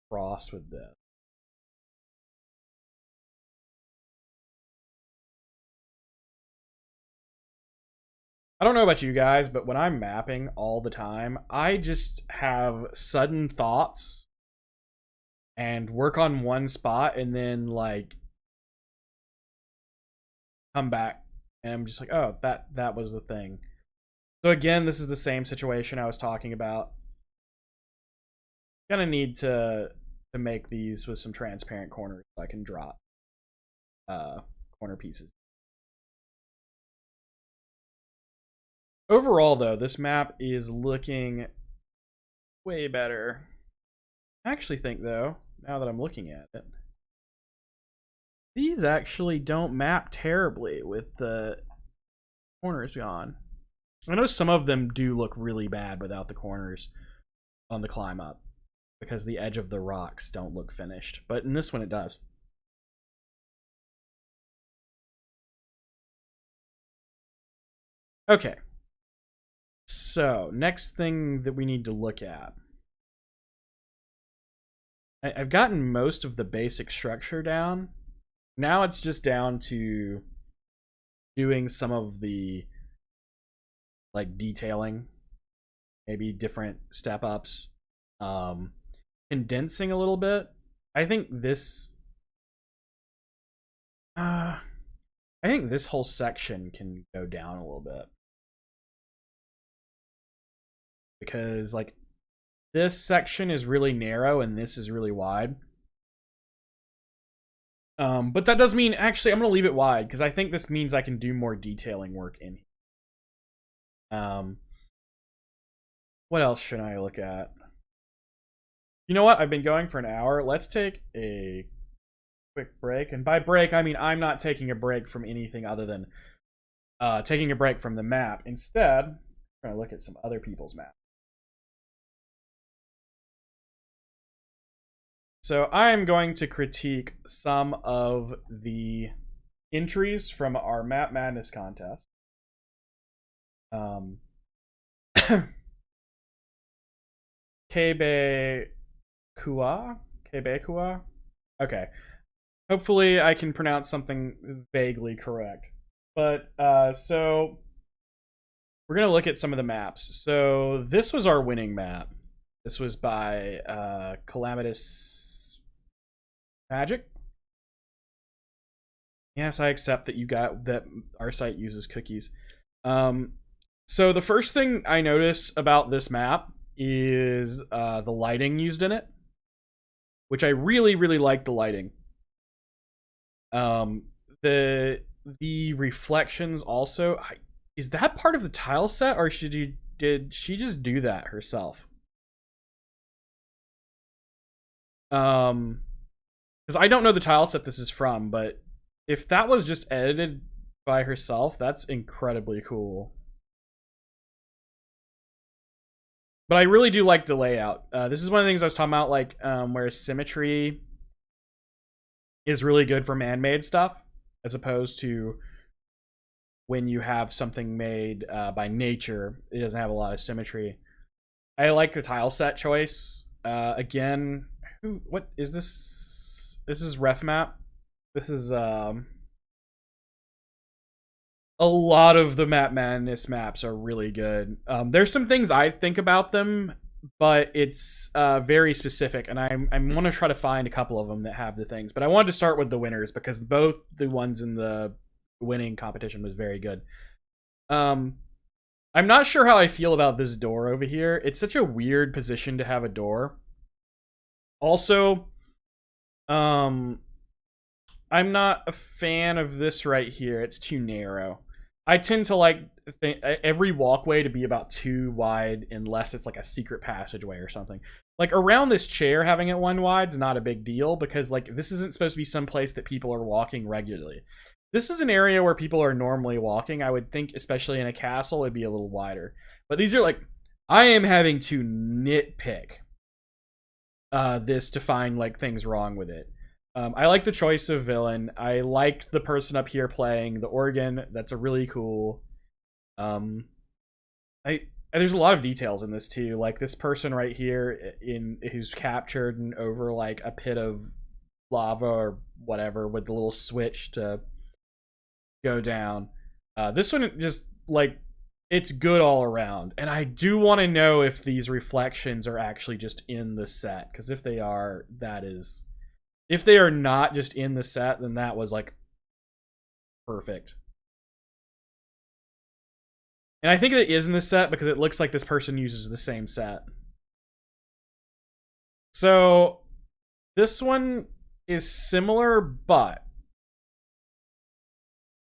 A: cross with this. I don't know about you guys, but when I'm mapping all the time, I just have sudden thoughts and work on one spot and then like come back and I'm just like, oh, that was the thing. So again, this is the same situation I was talking about. Gonna need to make these with some transparent corners so I can drop corner pieces. Overall though, this map is looking way better. I actually think though, now that I'm looking at it, these actually don't map terribly with the corners gone. I know some of them do look really bad without the corners on the climb up because the edge of the rocks don't look finished, but in this one it does. Okay. So, next thing that we need to look at. I've gotten most of the basic structure down. Now it's just down to doing some of the like detailing, maybe different step ups, condensing a little bit. I think this whole section can go down a little bit because like this section is really narrow and this is really wide. But that does mean, actually, I'm going to leave it wide because I think this means I can do more detailing work in here. What else should I look at? You know what? I've been going for an hour. Let's take a quick break. And by break, I mean I'm not taking a break from anything other than taking a break from the map. Instead, I'm going to look at some other people's maps. So I'm going to critique some of the entries from our Map Madness contest. Kebe Kua? Okay. Hopefully I can pronounce something vaguely correct. But, so we're going to look at some of the maps. So this was our winning map. This was by Calamitous Magic. Yes, I accept that you got that our site uses cookies. So the first thing I notice about this map is the lighting used in it, which I really, really like the lighting. The reflections also. Is that part of the tile set, or did she just do that herself? Because I don't know the tile set this is from, but if that was just edited by herself, that's incredibly cool. But I really do like the layout. This is one of the things I was talking about, like where symmetry is really good for man-made stuff, as opposed to when you have something made by nature. It doesn't have a lot of symmetry. I like the tile set choice. Again, what is this? This is Ref Map. This is a lot of the Map Madness maps are really good. There's some things I think about them, but it's very specific, and I want to try to find a couple of them that have the things. But I wanted to start with the winners because both the ones in the winning competition was very good. I'm not sure how I feel about this door over here. It's such a weird position to have a door. Also, I'm not a fan of this right here. It's too narrow. I tend to like every walkway to be about 2 wide unless it's like a secret passageway or something. Like around this chair, having it 1 wide is not a big deal because like this isn't supposed to be some place that people are walking regularly. This is an area where people are normally walking. I would think, especially in a castle, it'd be a little wider. But these are like, I am having to nitpick this to find like things wrong with it. I like the choice of villain. I liked the person up here playing the organ. That's a really cool. There's a lot of details in this too. Like this person right here who's captured and over like a pit of lava or whatever with the little switch to go down. This one just like it's good all around. And I do want to know if these reflections are actually just in the set, because if they are, that is. If they are not just in the set, then that was like perfect. And I think it is in the set because it looks like this person uses the same set. So this one is similar, but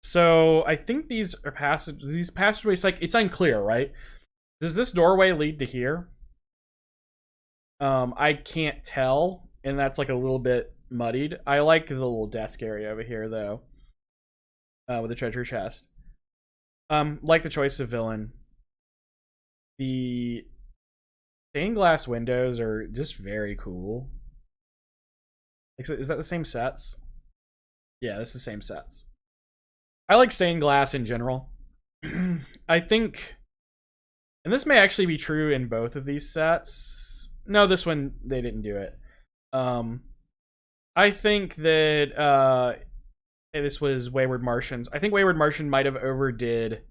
A: so I think these are passageways. Like it's unclear, right? Does this doorway lead to here? I can't tell, and that's like a little bit muddied. I like the little desk area over here though, with the treasure chest. Like the choice of villain. The stained glass windows are just very cool. Is that the same sets? Yeah, that's the same sets. I like stained glass in general. I think, and this may actually be true in both of these sets. No, this one they didn't do it. I think that this was Wayward Martians. I think Wayward Martian might have overdid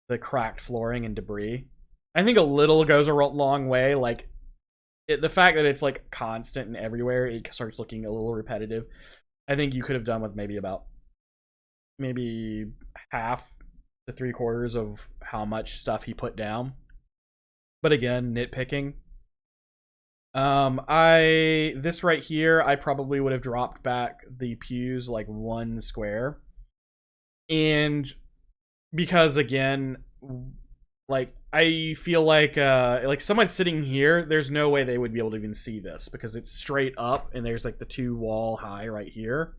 A: the cracked flooring and debris. I think a little goes a long way. Like the fact that it's like constant and everywhere, it starts looking a little repetitive. I think you could have done with maybe half to 3/4 of how much stuff he put down. But again, nitpicking. This right here, I probably would have dropped back the pews like 1 square. And because again, like I feel like someone sitting here, there's no way they would be able to even see this because it's straight up and there's like the 2 wall high right here.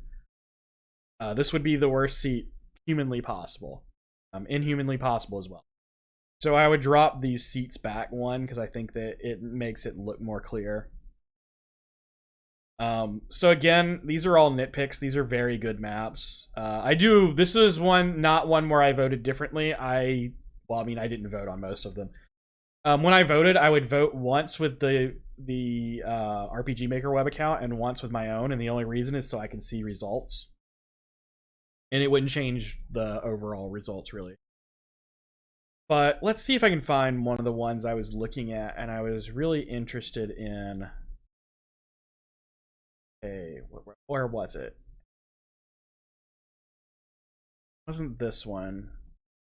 A: This would be the worst seat humanly possible. Inhumanly possible as well. So I would drop these seats back 1 because I think that it makes it look more clear. So again, these are all nitpicks. These are very good maps. This is not one where I voted differently. I didn't vote on most of them. When I voted, I would vote once with the RPG Maker web account and once with my own, and the only reason is so I can see results. And it wouldn't change the overall results really. But let's see if I can find one of the ones I was looking at and I was really interested in. Hey, where was it? It wasn't this one.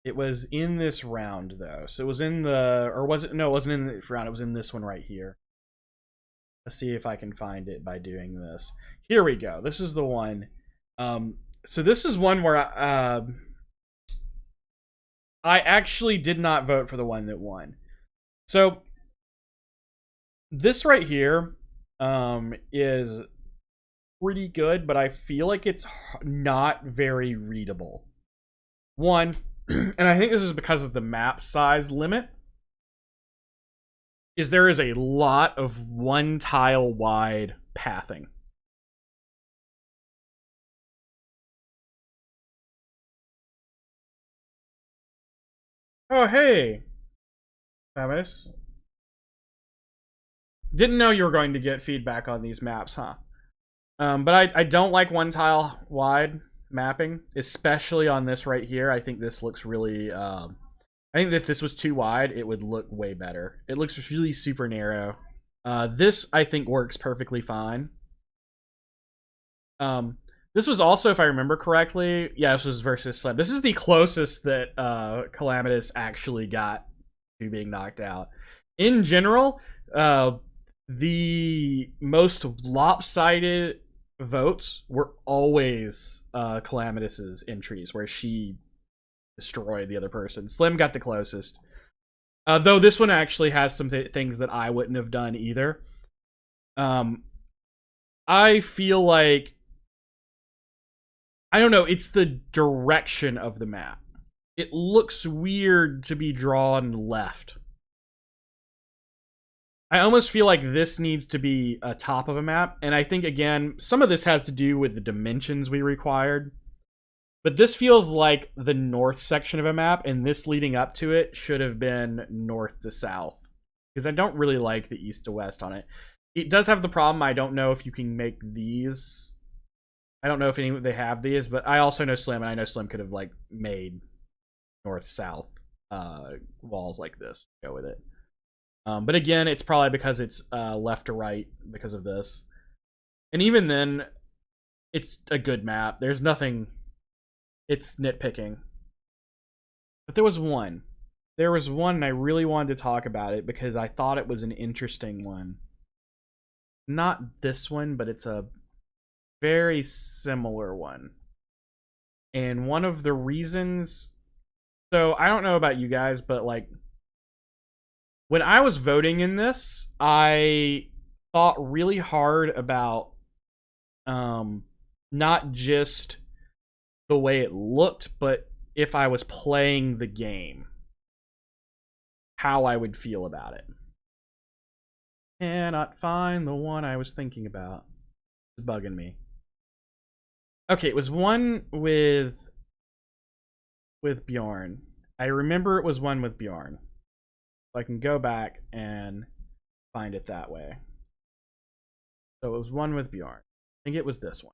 A: It was in this round though. So it was in the, or was it? No, it wasn't in this round. It was in this one right here. Let's see if I can find it by doing this. Here we go. This is the one. So this is one where I actually did not vote for the one that won. So this right here is pretty good, but I feel like it's not very readable. One, and I think this is because of the map size limit, is there is a lot of 1 tile wide pathing. Oh, hey, Travis. Didn't know you were going to get feedback on these maps, huh? But I don't like 1 tile wide mapping, especially on this right here. I think this looks really, I think if this was too wide, it would look way better. It looks really super narrow. This, I think, works perfectly fine. This was also, if I remember correctly, yeah, this was versus Sled. This is the closest that Calamitous actually got to being knocked out. In general, the most lopsided votes were always Calamitus's entries, where she destroyed the other person. Slim got the closest. Though this one actually has some things that I wouldn't have done either. I feel like, I don't know, it's the direction of the map. It looks weird to be drawn left. I almost feel like this needs to be a top of a map, and I think, again, some of this has to do with the dimensions we required. But this feels like the north section of a map, and this leading up to it should have been north to south. Because I don't really like the east to west on it. It does have the problem, I don't know if you can make these. I don't know if they have these, but I also know Slim, and I know Slim could have like made north-south walls like this. Go with it. But again, it's probably because it's left to right because of this. And even then, it's a good map. There's nothing... It's nitpicking. But there was one. There was one, and I really wanted to talk about it because I thought it was an interesting one. Not this one, but it's a very similar one. And one of the reasons... So, I don't know about you guys, but like... When I was voting in this, I thought really hard about not just the way it looked, but if I was playing the game, how I would feel about it. Cannot find the one I was thinking about. It's bugging me. Okay, it was one with Bjorn. I remember it was one with Bjorn. So I can go back and find it that way. So it was one with Bjorn. I think it was this one.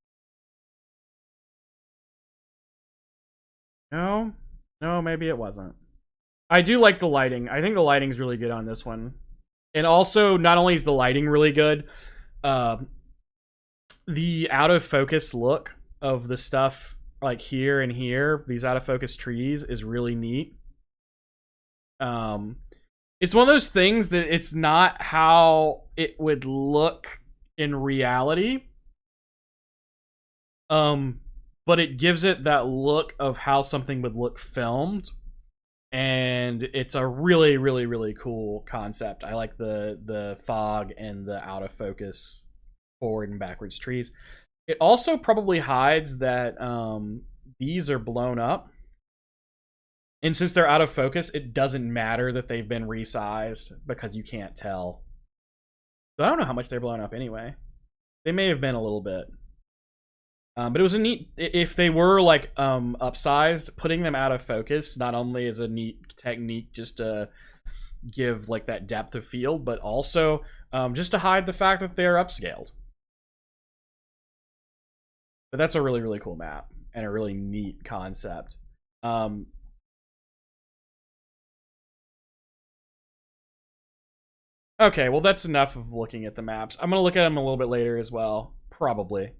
A: No, maybe it wasn't. I do like the lighting. I think the lighting's really good on this one. And also, not only is the lighting really good, the out of focus look of the stuff like here and here, these out of focus trees, is really neat. It's one of those things that it's not how it would look in reality. But it gives it that look of how something would look filmed. And it's a really, really, really cool concept. I like the fog and the out of focus forward and backwards trees. It also probably hides that these are blown up. And since they're out of focus, it doesn't matter that they've been resized because you can't tell. So I don't know how much they're blown up anyway. They may have been a little bit. But it was a neat... If they were like upsized, putting them out of focus not only is a neat technique just to give like that depth of field, but also just to hide the fact that they're upscaled. But that's a really, really cool map and a really neat concept. Okay, well that's enough of looking at the maps. I'm going to look at them a little bit later as well. Probably.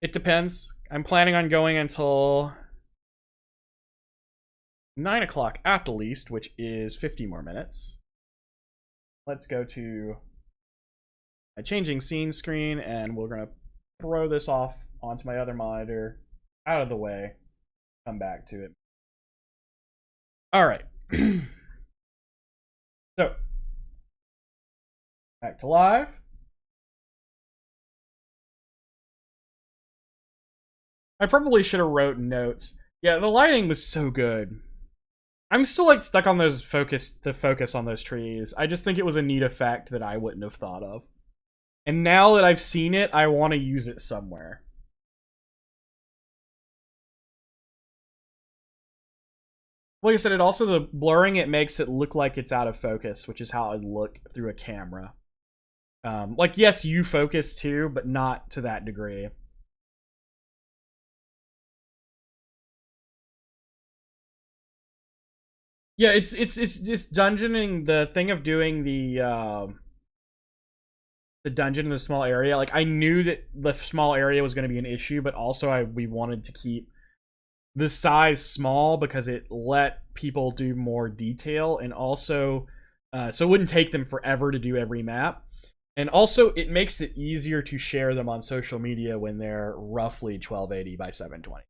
A: It depends. I'm planning on going until 9 o'clock at the least, which is 50 more minutes. Let's go to my changing scene screen, and we're going to throw this off onto my other monitor, out of the way, come back to it. All right. So, back to live. I probably should have wrote notes. Yeah, the lighting was so good. I'm still like stuck on those focus on those trees. I just think it was a neat effect that I wouldn't have thought of. And now that I've seen it, I want to use it somewhere. Like I said, it also, the blurring, it makes it look like it's out of focus, which is how it would look through a camera. Like, yes, you focus too, but not to that degree. Yeah, it's just dungeoning. The thing of doing the dungeon in the small area. Like, I knew that the small area was going to be an issue, but also we wanted to keep the size small because it let people do more detail, and also so it wouldn't take them forever to do every map. And also, it makes it easier to share them on social media when they're roughly 1280 by 720.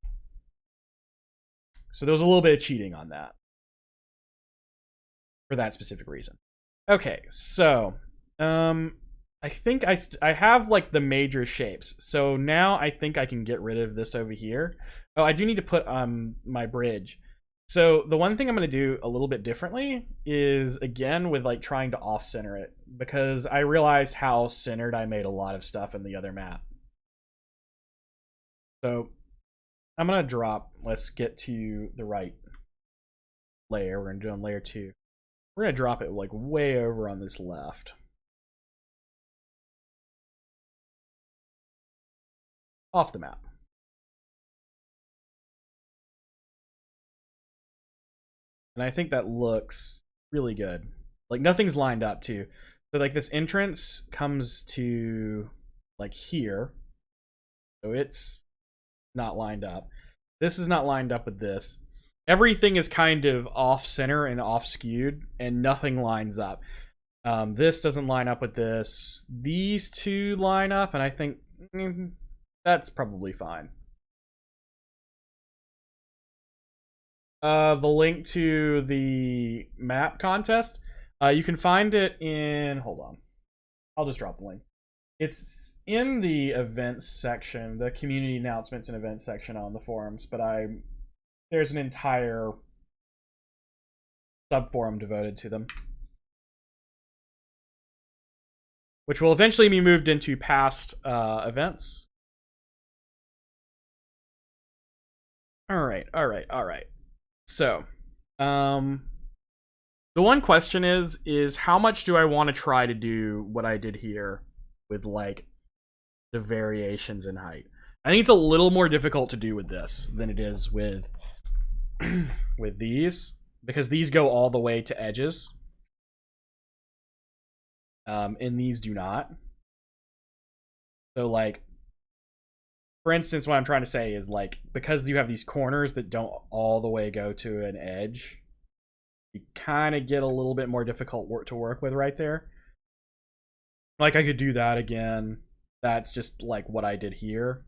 A: So there was a little bit of cheating on that for that specific reason. Okay, so I think I have like the major shapes. So now I think I can get rid of this over here. Oh, I do need to put my bridge. So the one thing I'm going to do a little bit differently is, again, with like trying to off-center it, because I realized how centered I made a lot of stuff in the other map. So I'm going to drop, let's get to the right layer. We're going to do on layer 2. We're going to drop it like way over on this left. Off the map. And I think that looks really good. Like nothing's lined up too. So like this entrance comes to like here. So it's not lined up. This is not lined up with this. Everything is kind of off center and off skewed, and nothing lines up. This doesn't line up with this. These two line up, and I think that's probably fine. The link to the map contest, you can find it in, hold on, I'll just drop the link. It's in the events section, the community announcements and events section on the forums, but there's an entire subforum devoted to them, which will eventually be moved into past events. All right. So, the one question is how much do I want to try to do what I did here with like the variations in height? I think it's a little more difficult to do with this than it is with with these, because these go all the way to edges, and these do not. So like, for instance, what I'm trying to say is like, because you have these corners that don't all the way go to an edge, you kind of get a little bit more difficult to work with right there. Like I could do that again. That's just like what I did here.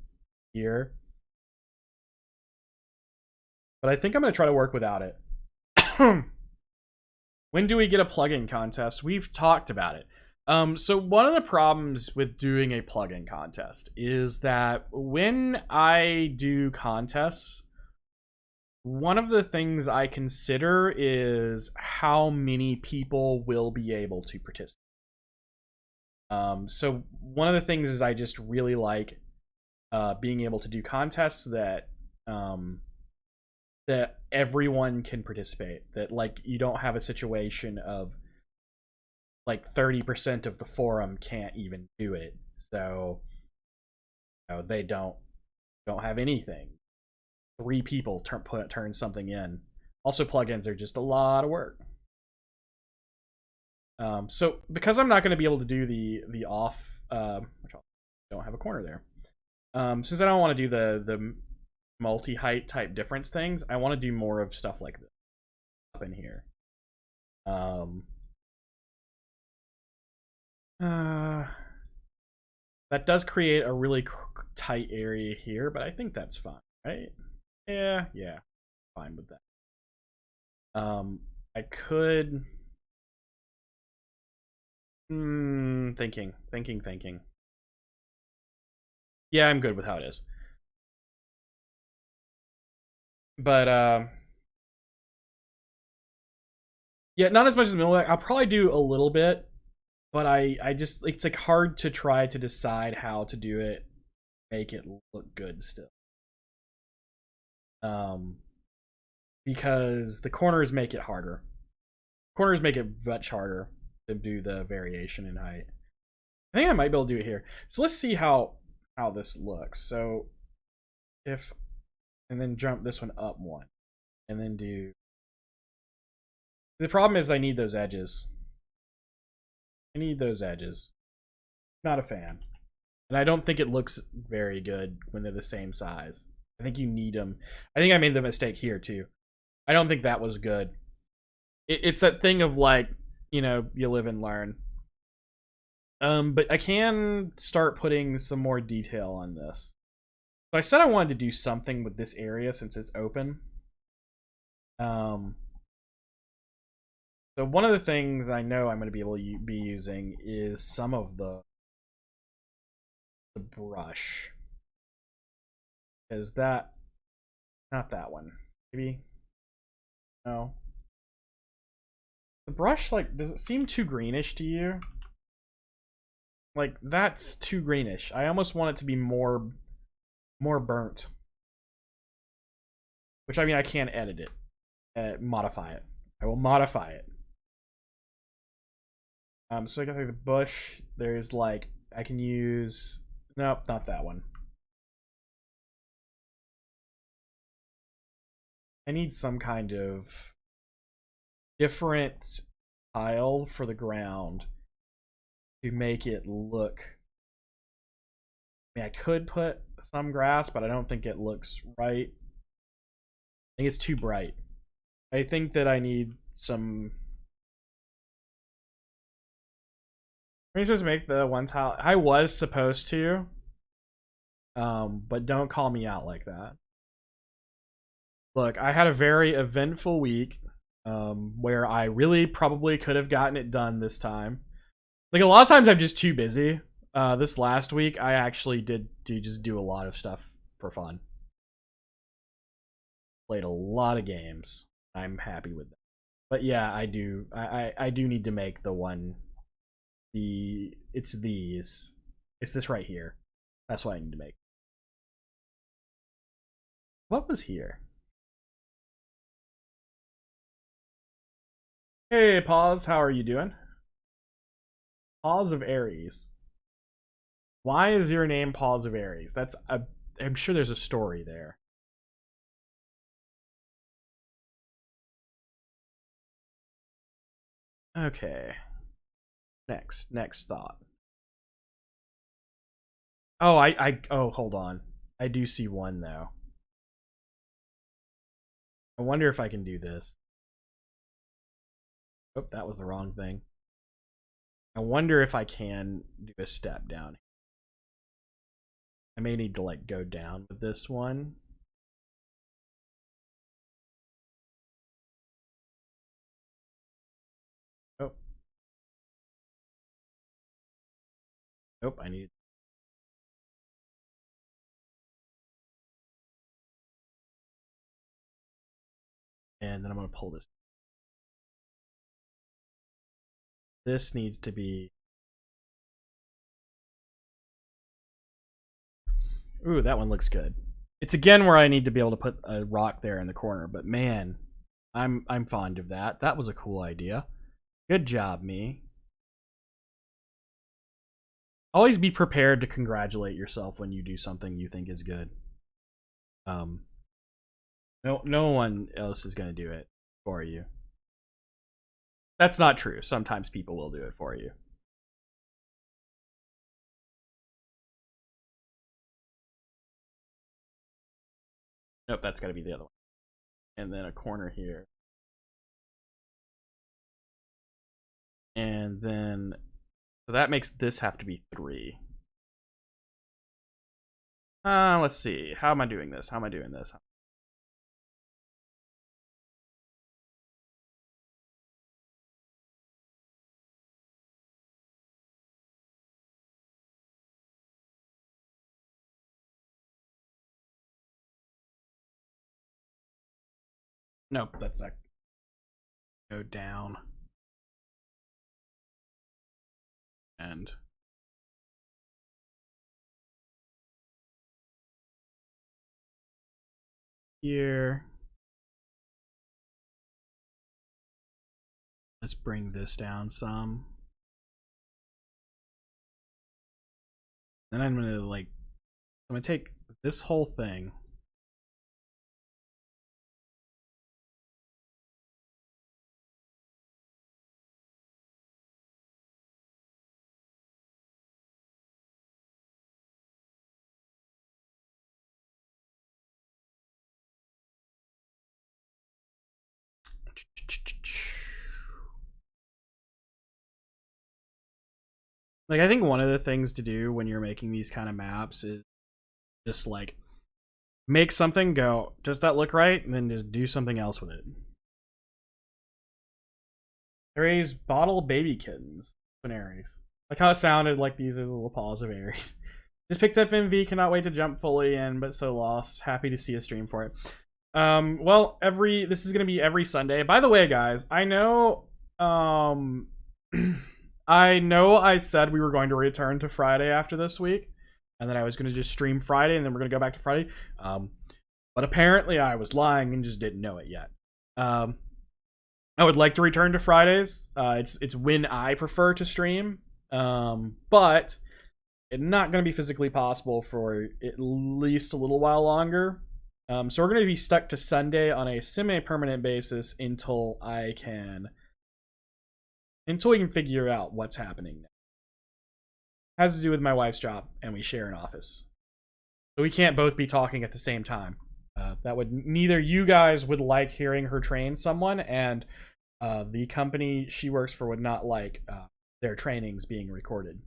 A: But I think I'm going to try to work without it. When do we get a plugin contest? We've talked about it. So one of the problems with doing a plugin contest is that when I do contests, one of the things I consider is how many people will be able to participate. So one of the things is I just really like being able to do contests that that everyone can participate. That like you don't have a situation of like 30% of the forum can't even do it, so they don't have anything. 3 people turn something in. Also, plugins are just a lot of work. So because I'm not going to be able to do the off, which I don't have a corner there. Since I don't want to do the multi-height type difference things, I want to do more of stuff like this up in here. That does create a really tight area here, but I think that's fine, right? Yeah, fine with that. I could thinking. Yeah, I'm good with how it is. But yeah, not as much as middle. I'll probably do a little bit, but I just, it's like hard to try to decide how to do it, make it look good still. Because the corners make it harder. Corners make it much harder to do the variation in height. I think I might be able to do it here. So let's see how this looks. So if, and then jump this one up one, and then do. The problem is I need those edges. Not a fan. And I don't think it looks very good when they're the same size. I think you need them. I think I made the mistake here too. I don't think that was good. It's that thing of like, you live and learn. But I can start putting some more detail on this. So I said I wanted to do something with this area since it's open. So one of the things I know I'm going to be able to be using is some of the brush. Is that not that one? Maybe no. The brush, like, does it seem too greenish to you? Like, that's too greenish. I almost want it to be more burnt. Which, I mean, I can edit it, modify it. I will modify it. So I got like the bush. There's like I can use. Nope, not that one. I need some kind of different tile for the ground to make it look. I mean, I could put some grass, but I don't think it looks right. I think it's too bright. I think that I need some. Let me just make the one tile. I was supposed to, but don't call me out like that. Look, I had a very eventful week, where I really probably could have gotten it done this time. Like a lot of times, I'm just too busy. This last week, I actually did do a lot of stuff for fun. Played a lot of games. I'm happy with that. But yeah, I do. I do need to make the one. It's these. It's this right here. That's what I need to make. What was here? Hey, Pause. How are you doing? Pause of Aries. Why is your name Pause of Aries? I'm sure there's a story there. Okay. Next thought. Oh, hold on. I do see one though. I wonder if I can do this. Oh, that was the wrong thing. I wonder if I can do a step down. I may need to like go down with this one. Oh. Nope, I need. And then I'm gonna pull this. This needs to be. Ooh, that one looks good. It's again where I need to be able to put a rock there in the corner, but man, I'm fond of that. That was a cool idea. Good job, me. Always be prepared to congratulate yourself when you do something you think is good. Um, no one else is gonna do it for you. That's not true. Sometimes people will do it for you. Nope, that's gotta be the other one. And then a corner here. And then, so that makes this have to be 3. Let's see. How am I doing this? How am I doing this? Nope, that's not. Go down. And here. Let's bring this down some. Then I'm gonna take this whole thing. Like, I think one of the things to do when you're making these kind of maps is just like make something, go, does that look right? And then just do something else with it. Aries bottle baby kittens. Aries. Like how it sounded like these are the little paws of Aries. Just picked up MV, cannot wait to jump fully in, but so lost. Happy to see a stream for it. Well, this is gonna be every Sunday. By the way, guys, I know I know I said we were going to return to Friday after this week, and then I was gonna just stream Friday, and then we're gonna go back to Friday. But apparently I was lying and just didn't know it yet. I would like to return to Fridays. It's when I prefer to stream, but it's not going to be physically possible for at least a little while longer. So we're going to be stuck to Sunday on a semi-permanent basis until we can figure out what's happening. It has to do with my wife's job, and we share an office, so we can't both be talking at the same time. That would neither you guys would like hearing her train someone, and the company she works for would not like their trainings being recorded.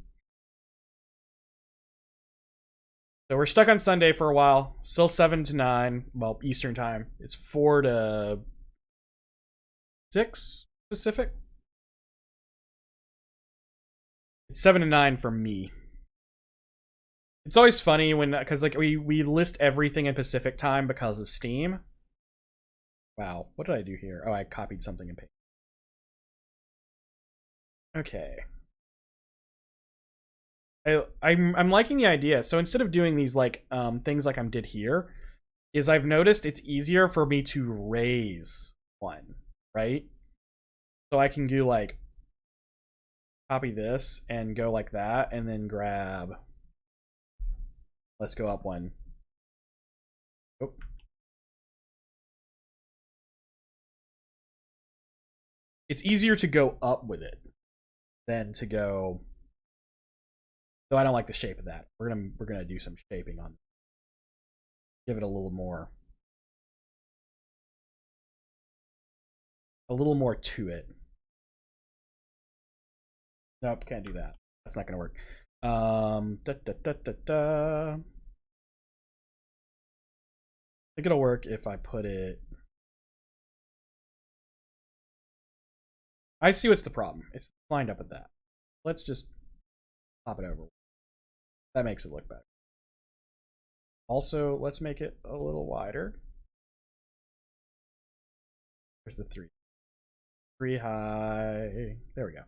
A: So we're stuck on Sunday for a while. Still 7 to 9, well, Eastern time. It's 4 to 6 Pacific. It's 7 to 9 for me. It's always funny when, because like we list everything in Pacific time because of Steam. Wow, what did I do here? Oh, I copied something and pasted. Okay. I'm liking the idea. So instead of doing these like things like I did here, is I've noticed it's easier for me to raise one, right? So I can do like copy this and go like that, and then grab. Let's go up one. Oh. It's easier to go up with it than to go. Though I don't like the shape of that. We're gonna do some shaping on it. Give it a little more to it. Nope, can't do that. That's not gonna work. I think it'll work if I put it. I see what's the problem. It's lined up at that. Let's just pop it over. That makes it look better. Also, let's make it a little wider. There's the 3. 3 high. There we go.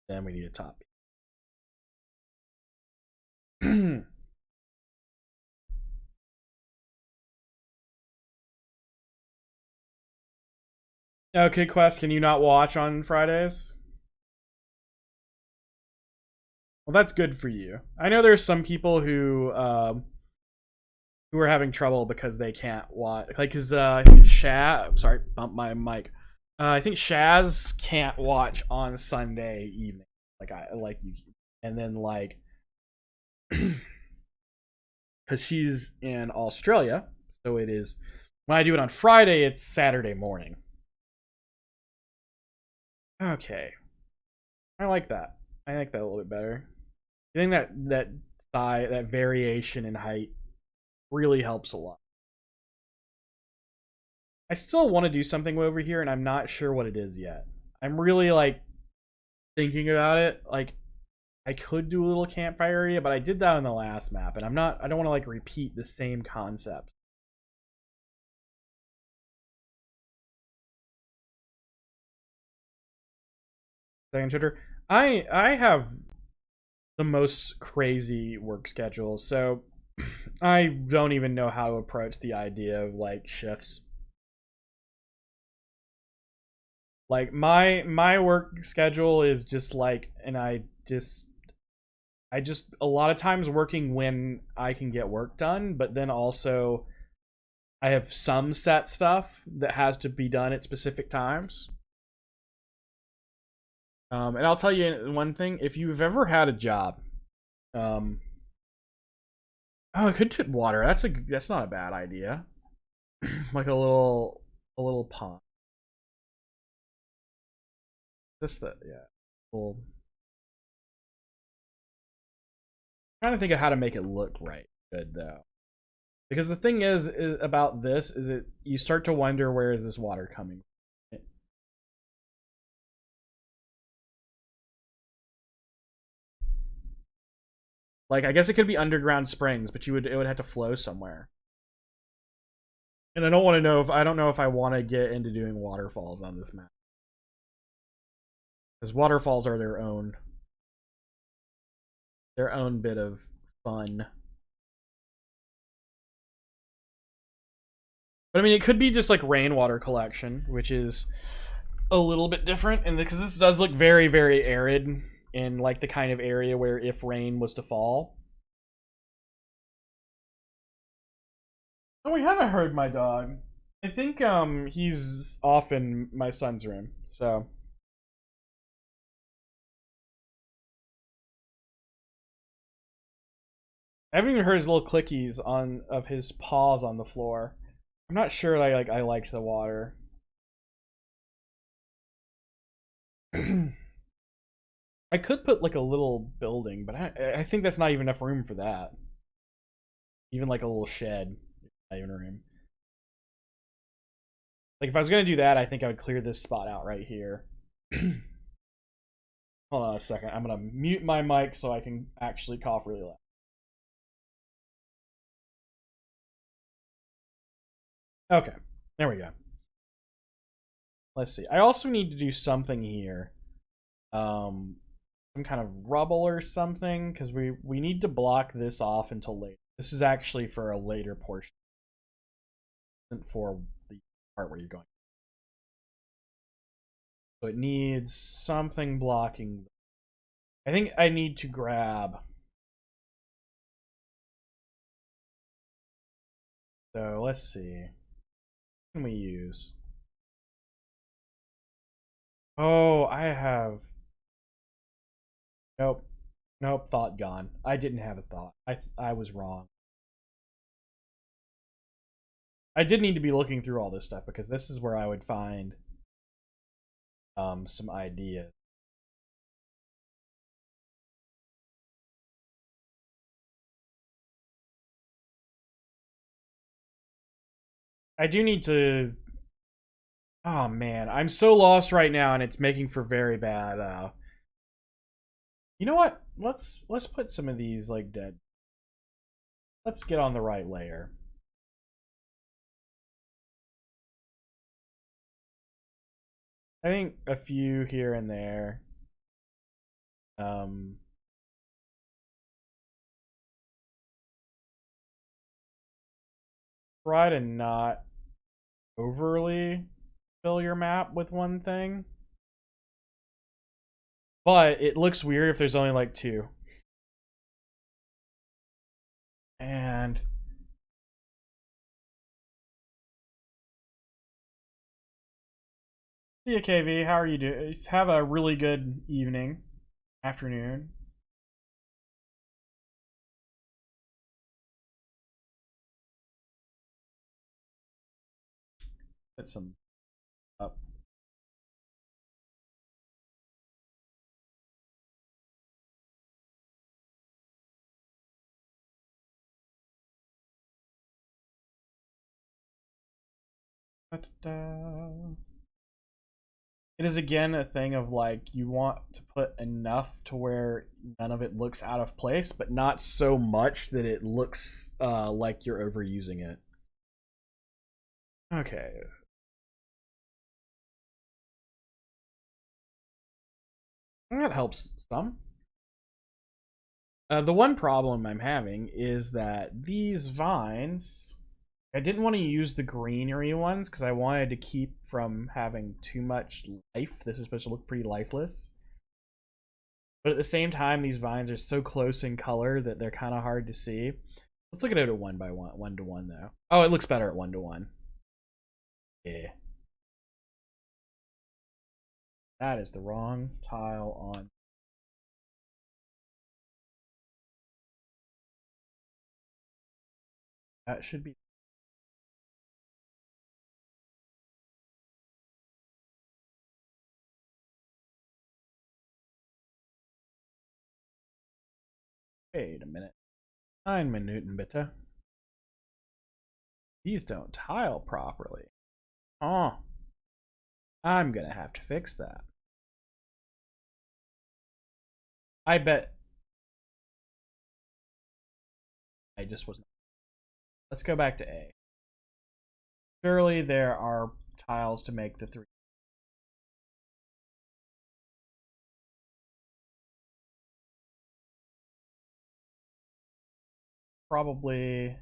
A: Then we need a top. Okay, Quest, can you not watch on Fridays? Well, that's good for you. I know there's some people who are having trouble because they can't watch. Like, cause I think Shaz. Sorry, bump my mic. I think Shaz can't watch on Sunday evening. Like you, and then like, because she's in Australia, so it is. When I do it on Friday, it's Saturday morning. Okay, I like that. I like that a little bit better. I think that variation in height really helps a lot. I still want to do something over here, and I'm not sure what it is yet. I'm really like thinking about it. Like, I could do a little campfire area, but I did that in the last map, and I don't want to like repeat the same concept. Second shooter. I have the most crazy work schedule, so I don't even know how to approach the idea of like shifts. Like my work schedule is just like, and I just a lot of times working when I can get work done, but then also I have some set stuff that has to be done at specific times. And I'll tell you one thing: if you've ever had a job, oh, I could tip water. That's not a bad idea. Like a little a little pond. Just the yeah. Cool. Trying to think of how to make it look right good though. Because the thing is about this is it you start to wonder where is this water coming from. Like I guess it could be underground springs, but it would have to flow somewhere. And I don't know if I want to get into doing waterfalls on this map. Because waterfalls are their own bit of fun. But I mean, it could be just like rainwater collection, which is a little bit different, and because this does look very, very arid in like the kind of area where if rain was to fall. Oh, we haven't heard my dog. I think he's off in my son's room, so I haven't even heard his little clickies on of his paws on the floor. I'm not sure I liked the water. I could put like a little building, but I think that's not even enough room for that. Even like a little shed, not even room. Like if I was gonna do that, I think I would clear this spot out right here. Hold on a second. I'm gonna mute my mic so I can actually cough really loud. Okay, there we go. Let's see. I also need to do something here. Some kind of rubble or something, because we need to block this off until later. This is actually for a later portion, isn't for the part where you're going. So it needs something blocking. I think I need to grab. So let's see. What can we use? Oh, I have. Nope. Nope, thought gone. I didn't have a thought. I was wrong. I did need to be looking through all this stuff because this is where I would find some ideas. I do need to. Oh man, I'm so lost right now, and it's making for very bad. You know what? Let's put some of these like dead. Let's get on the right layer. I think a few here and there. Um, Try to not overly fill your map with one thing. But it looks weird if there's only like two. And see you, KV. How are you doing? Have a really good evening, afternoon. Put some up. Da-da-da. It is again a thing of like you want to put enough to where none of it looks out of place, but not so much that it looks like you're overusing it. Okay. That helps some. The one problem I'm having is that these vines, I didn't want to use the greenery ones because I wanted to keep from having too much life. This is supposed to look pretty lifeless. But at the same time, these vines are so close in color that they're kind of hard to see. Let's look at it at one to one though. Oh, it looks better at 1 to 1. Yeah. That is the wrong tile on. That should be. Wait a minute. 9 Minuten bitte. These don't tile properly. Oh. I'm gonna have to fix that. I bet. I just wasn't. Let's go back to A. Surely there are tiles to make the 3. Probably.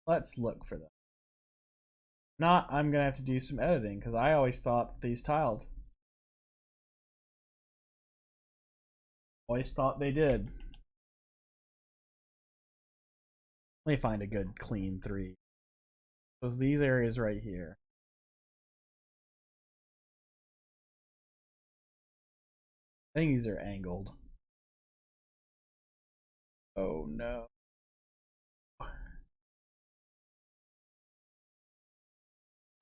A: Let's look for them. Not, I'm gonna have to do some editing because I always thought these tiled. Always thought they did. Let me find a good clean 3. So these areas right here. I think these are angled. Oh no.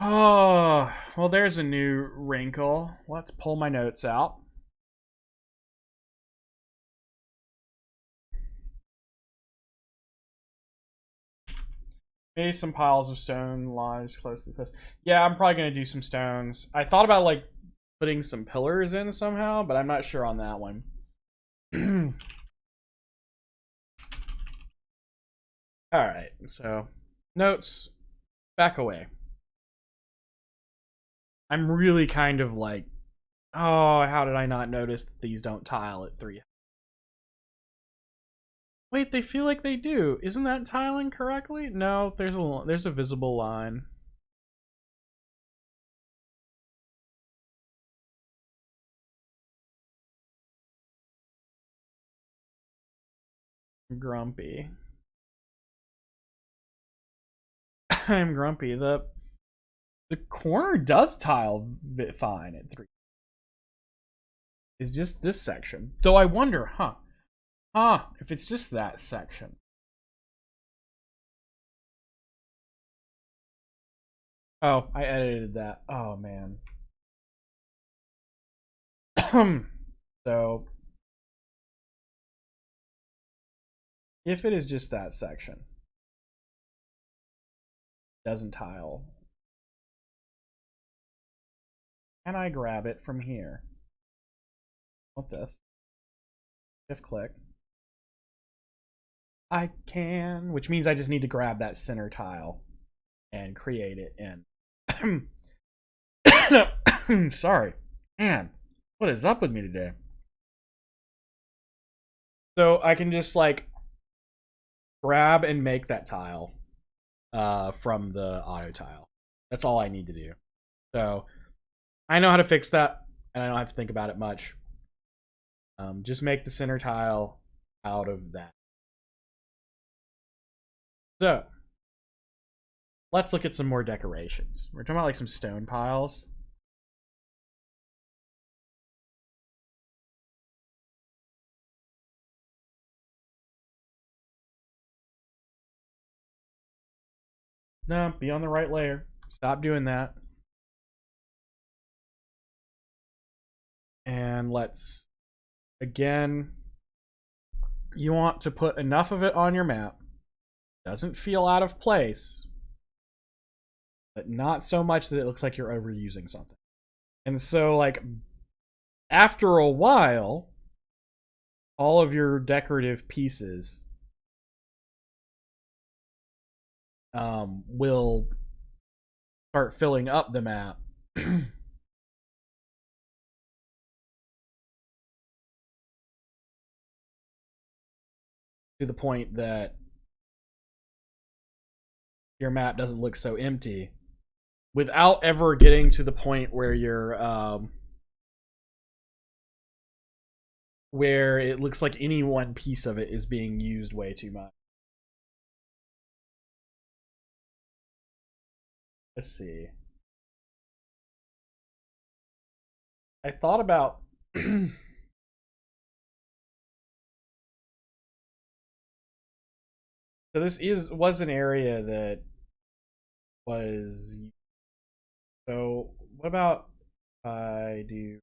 A: Oh, well, there's a new wrinkle. Let's pull my notes out. Maybe some piles of stone lies close to the cliff. Yeah, I'm probably gonna do some stones. I thought about like putting some pillars in somehow, but I'm not sure on that one. All right, so notes back away. I'm really kind of like, oh, how did I not notice that these don't tile at 3? Wait, they feel like they do. Isn't that tiling correctly? No, there's a visible line. Grumpy. I'm grumpy. The corner does tile fine at 3. It's just this section. Though I wonder, if it's just that section. Oh, I edited that. Oh man. So if it is just that section, doesn't tile. Can I grab it from here? What this? Shift click. I can, which means I just need to grab that center tile and create it in. Sorry. Man, what is up with me today? So I can just like grab and make that tile from the auto tile. That's all I need to do. So I know how to fix that, and I don't have to think about it much. Just make the center tile out of that. So let's look at some more decorations. We're talking about like some stone piles. No, be on the right layer. Stop doing that. And let's, again, you want to put enough of it on your map. Doesn't feel out of place, but not so much that it looks like you're overusing something. And so, like, after a while, all of your decorative pieces will start filling up the map. To the point that your map doesn't look so empty without ever getting to the point where you're where it looks like any one piece of it is being used way too much. Let's see. I thought about so this was an area that was, so what about I do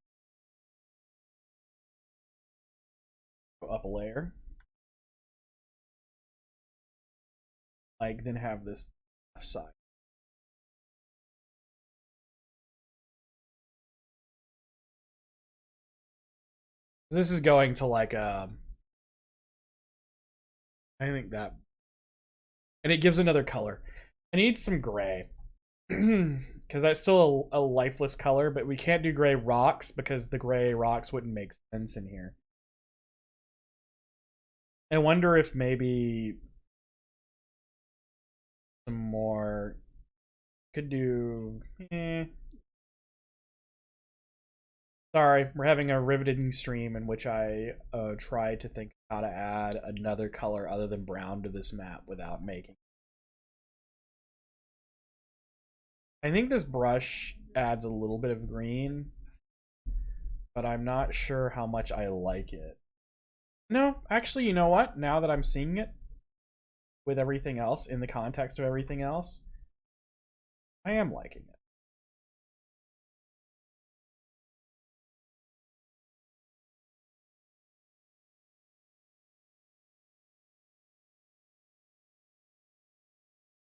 A: Go up a layer. Like, then have this side. This is going to like I think that, and it gives another color. I need some gray because that's still a lifeless color, but we can't do gray rocks because the gray rocks wouldn't make sense in here. I wonder if maybe some more could do. Sorry, we're having a riveting stream in which I try to think how to add another color other than brown to this map without making. I think this brush adds a little bit of green, but I'm not sure how much I like it. No, actually, you know what? Now that I'm seeing it with everything else, in the context of everything else, I am liking it.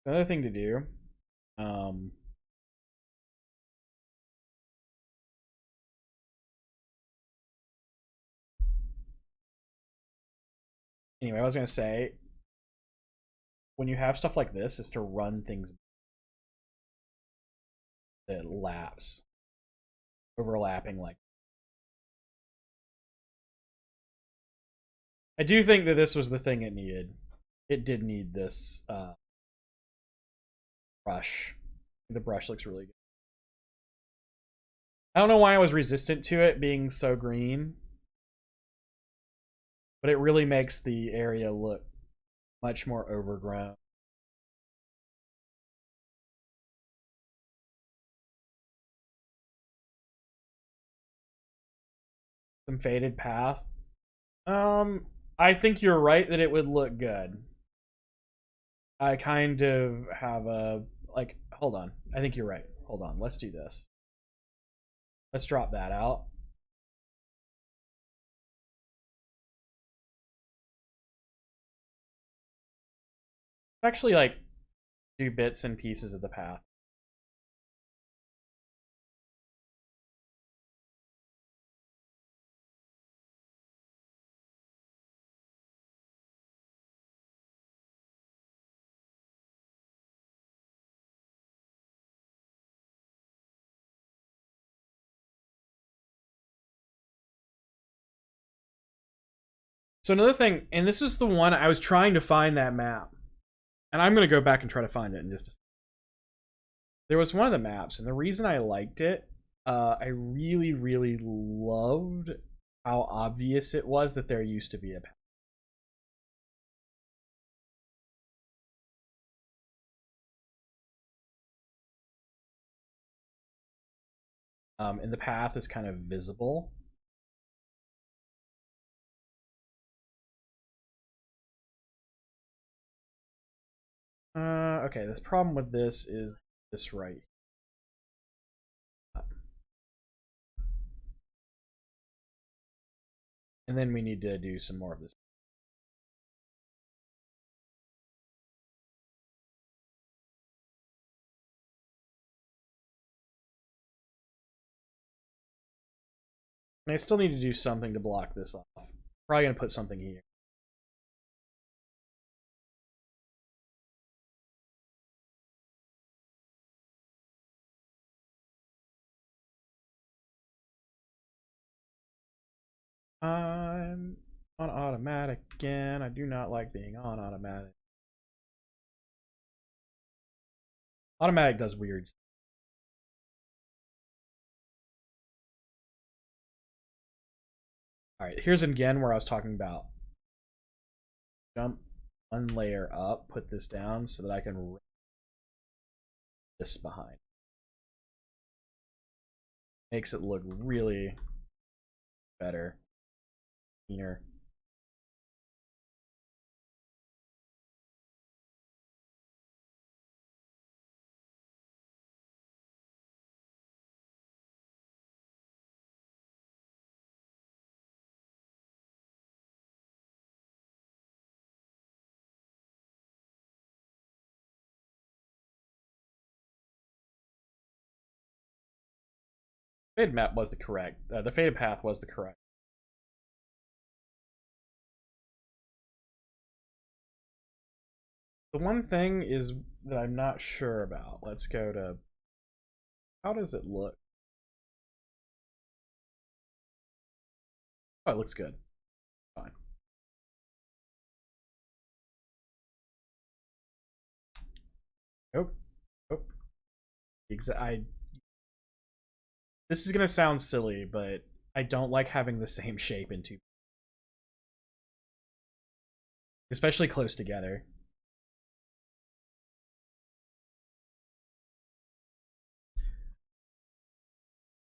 A: Another thing to do, anyway, I was gonna say, when you have stuff like this, is to run things that lapse, overlapping like. I do think that this was the thing it needed. It did need this brush. The brush looks really good. I don't know why I was resistant to it being so green, but it really makes the area look much more overgrown. Some faded path. I think you're right that it would look good. I kind of have a like. Hold on. I think you're right. Hold on. Let's do this. Let's drop that out. Actually, like, do bits and pieces of the path. So another thing, and this is the one I was trying to find that map, and I'm gonna go back and try to find it in just a second. There was one of the maps, and the reason I liked it, I really, really loved how obvious it was that there used to be a path. And the path is kind of visible. Okay, the problem with this is this right. And then we need to do some more of this. And I still need to do something to block this off. Probably gonna put something here. I'm on automatic again. I do not like being on automatic. Automatic does weird stuff. All right, here's again where I was talking about. Jump one layer up, put this down so that I can this behind. Makes it look really better, cleaner. faded map was the correct. The faded path was the correct. The one thing is that I'm not sure about. Let's go to. How does it look? Oh, it looks good. Fine. Nope. Nope. This is gonna sound silly, but I don't like having the same shape in two, especially close together.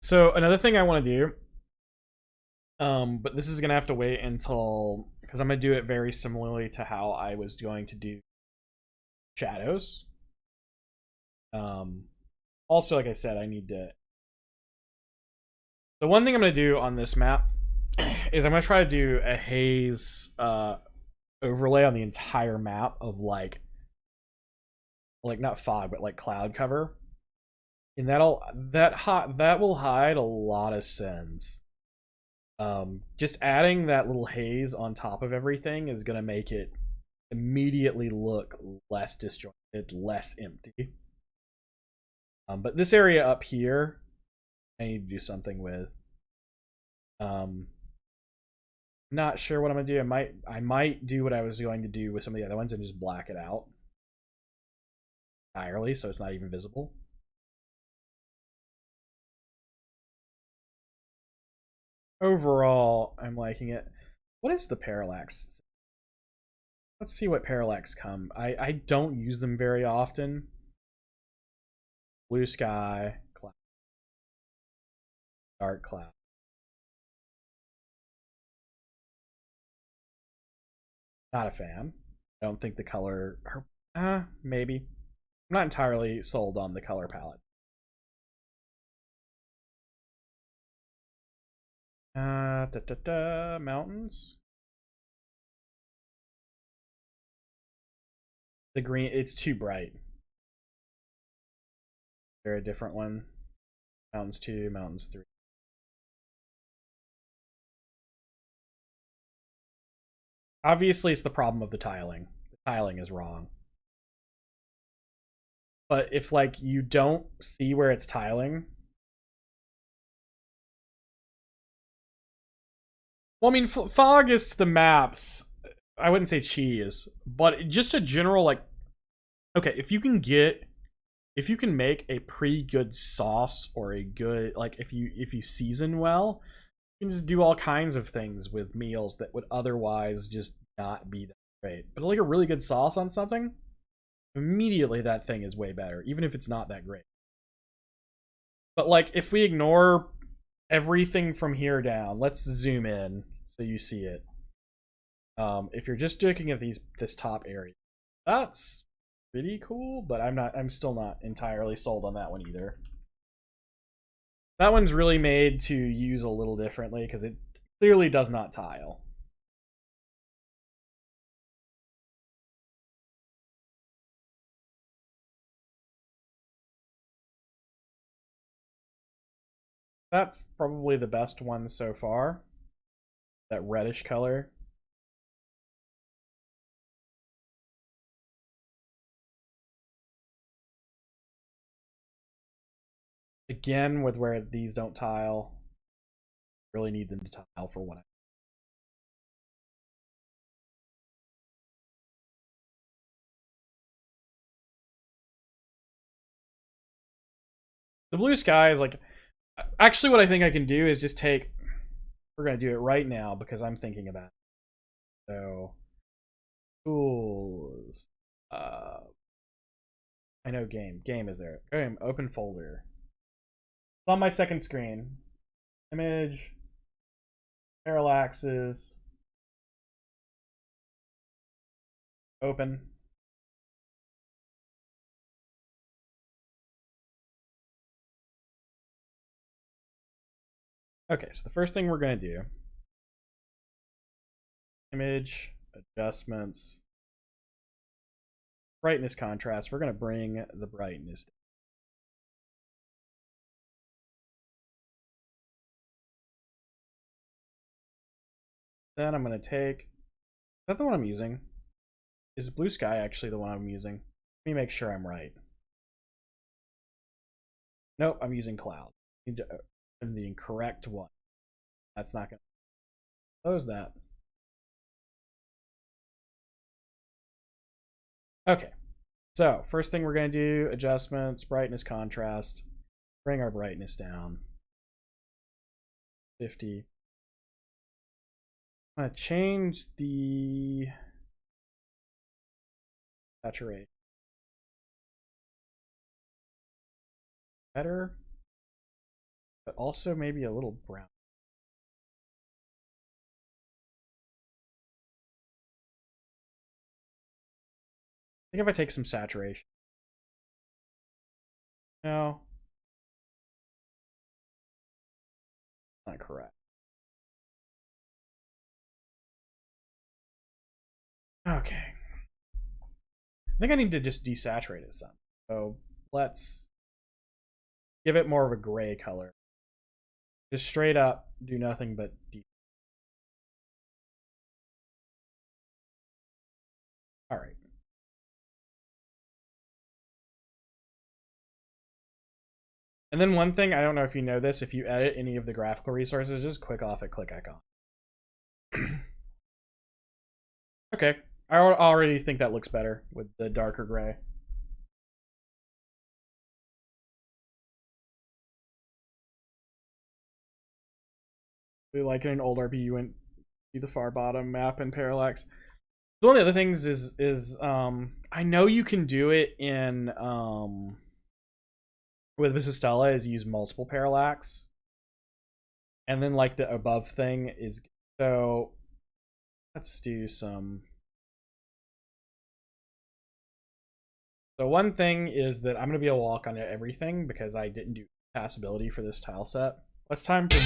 A: So another thing I want to do, but this is gonna have to wait until, because I'm gonna do it very similarly to how I was going to do shadows. Also, like I said, I need to. The one thing I'm gonna do on this map is I'm gonna try to do a haze overlay on the entire map of like not fog, but like cloud cover, and that will hide a lot of sins. Just adding that little haze on top of everything is gonna make it immediately look less disjointed, less empty. But this area up here, I need to do something with. Not sure what I'm gonna do. I might do what I was going to do with some of the other ones and just black it out entirely so it's not even visible. Overall, I'm liking it. What is the Parallax? Let's see what Parallax come. I don't use them very often. Blue sky, cloud, dark cloud. Not a fan. I don't think the color. Maybe. I'm not entirely sold on the color palette. Mountains. The green, it's too bright. They're a different one. Mountains 2, mountains 3. Obviously, it's the problem of the tiling. The tiling is wrong. But if like you don't see where it's tiling, well, I mean, fog is the maps. I wouldn't say cheese, but just a general like. Okay, if you can make a pretty good sauce or a good like if you season well, you can just do all kinds of things with meals that would otherwise just not be that great. But like a really good sauce on something, immediately that thing is way better, even if it's not that great. But like if we ignore everything from here down, let's zoom in so you see it. If you're just looking at this top area, that's pretty cool, but I'm still not entirely sold on that one either. That one's really made to use a little differently because it clearly does not tile. That's probably the best one so far. That reddish color. Again, with where these don't tile, really need them to tile for what I. The blue sky is like, actually what I think I can do is just take, we're going to do it right now because I'm thinking about it. So, tools, I know game is there. Game, open folder. It's on my second screen. Image, parallaxes, open. Okay, so the first thing we're going to do, image, adjustments, brightness contrast. We're going to bring the brightness down. Then I'm going to take, is that the one I'm using? Is Blue Sky actually the one I'm using? Let me make sure I'm right. Nope, I'm using Cloud. The incorrect one. That's not going to close that. Okay, so first thing we're going to do, adjustments, brightness, contrast. Bring our brightness down. 50. I'm going to change the saturation. Better, but also maybe a little brown. I think if I take some saturation. No. Not correct. Okay. I think I need to just desaturate it some. So let's give it more of a gray color. Just straight up do nothing but deep. All right. And then one thing, I don't know if you know this, if you edit any of the graphical resources, just click off at click icon. Okay. I already think that looks better with the darker gray. Like in an old RP, you went see the far bottom map in Parallax. So one of the other things is I know you can do it in with Visistella is use multiple Parallax, and then like the above thing is so. Let's do some. So one thing is that I'm gonna be able to walk on everything because I didn't do passability for this tile set. It's time for.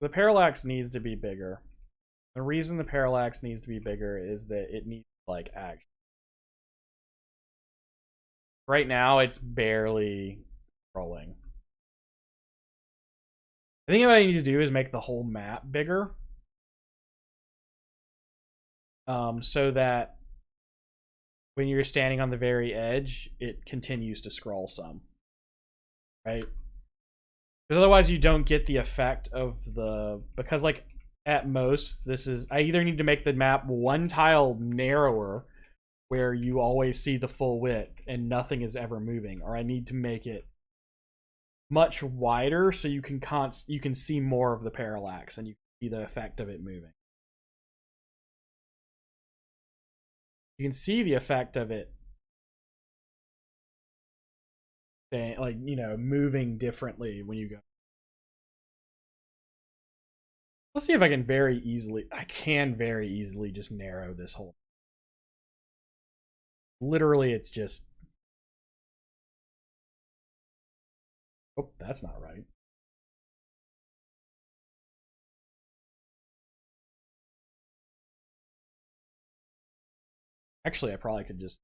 A: The parallax needs to be bigger. The reason the parallax needs to be bigger is that it needs like action. Right now, it's barely rolling. I think what I need to do is make the whole map bigger, so that when you're standing on the very edge, it continues to scroll some, right? Because otherwise, you don't get the effect of the because like at most this is I either need to make the map one tile narrower where you always see the full width and nothing is ever moving, or I need to make it much wider so you can see more of the parallax and you can see the effect of it moving. You can see the effect of it, like, you know, moving differently when you go. Let's see if I can very easily just narrow this whole. Literally, it's just. Oh, that's not right. Actually, I probably could just.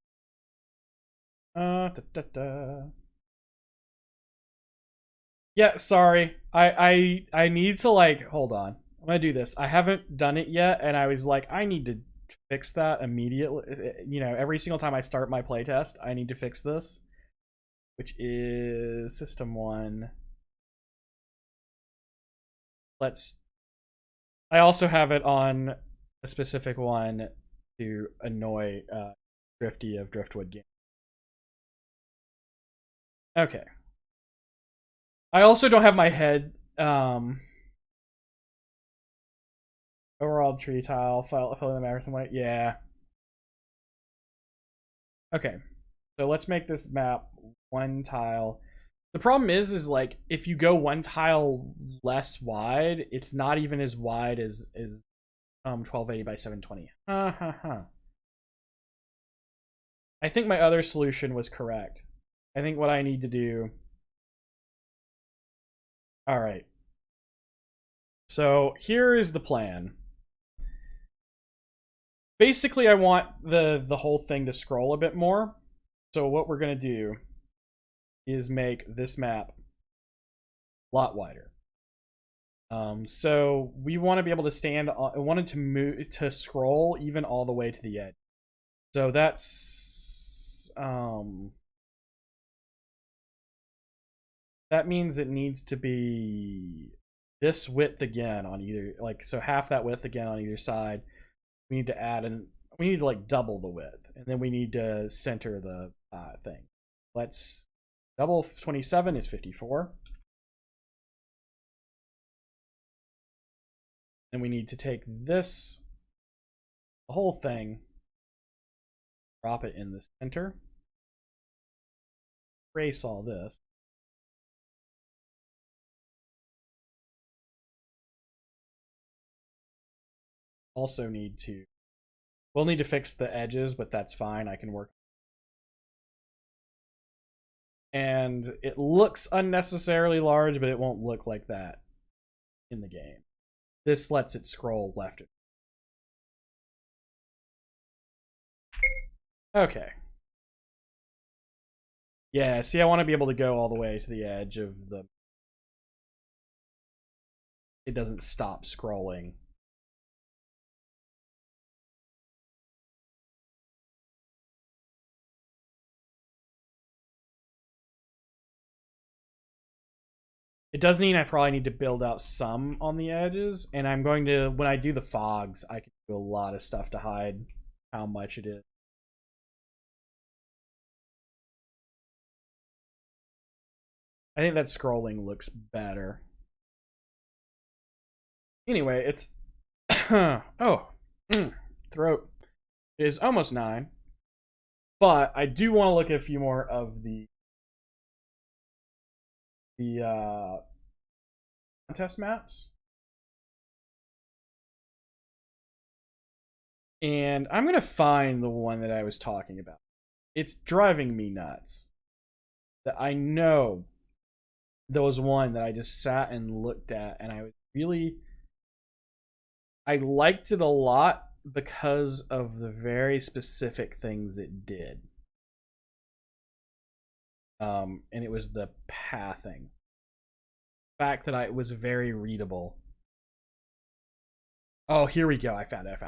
A: Yeah, sorry. I need to like hold on. I'm gonna do this. I haven't done it yet, and I was like, I need to fix that immediately. You know, every single time I start my playtest, I need to fix this, which is system 1. I also have it on a specific one to annoy Drifty of Driftwood Game. Okay. I also don't have my head. Overall tree tile, fill in the map some way. Yeah. Okay. So let's make this map one tile. The problem is like if you go one tile less wide, it's not even as wide as 1280 by 720. I think my other solution was correct. I think what I need to do. All right. So here is the plan. Basically, I want the whole thing to scroll a bit more. So what we're gonna do is make this map a lot wider. So we want to be able to stand on, I wanted to move to scroll even all the way to the edge. So that's that means it needs to be this width again on either, like, so half that width again on either side. We need to add we need to like double the width, and then we need to center the thing. Let's double 27 is 54. And we need to take this, the whole thing, drop it in the center, erase all this. Also we'll need to fix the edges, but that's fine. I can work. And it looks unnecessarily large, but it won't look like that in the game. This lets it scroll left. Okay. Yeah, see, I want to be able to go all the way to the edge of the... It doesn't stop scrolling. It does mean I probably need to build out some on the edges, and I'm going to, when I do the fogs, I can do a lot of stuff to hide how much it is. I think that scrolling looks better. Anyway, it's throat is almost 9, but I do want to look at a few more of the contest maps, and I'm gonna find the one that I was talking about. It's driving me nuts that I know there was one that I just sat and looked at, and I liked it a lot because of the very specific things it did. And it was the pathing. The fact that it was very readable. Oh, here we go. I found it.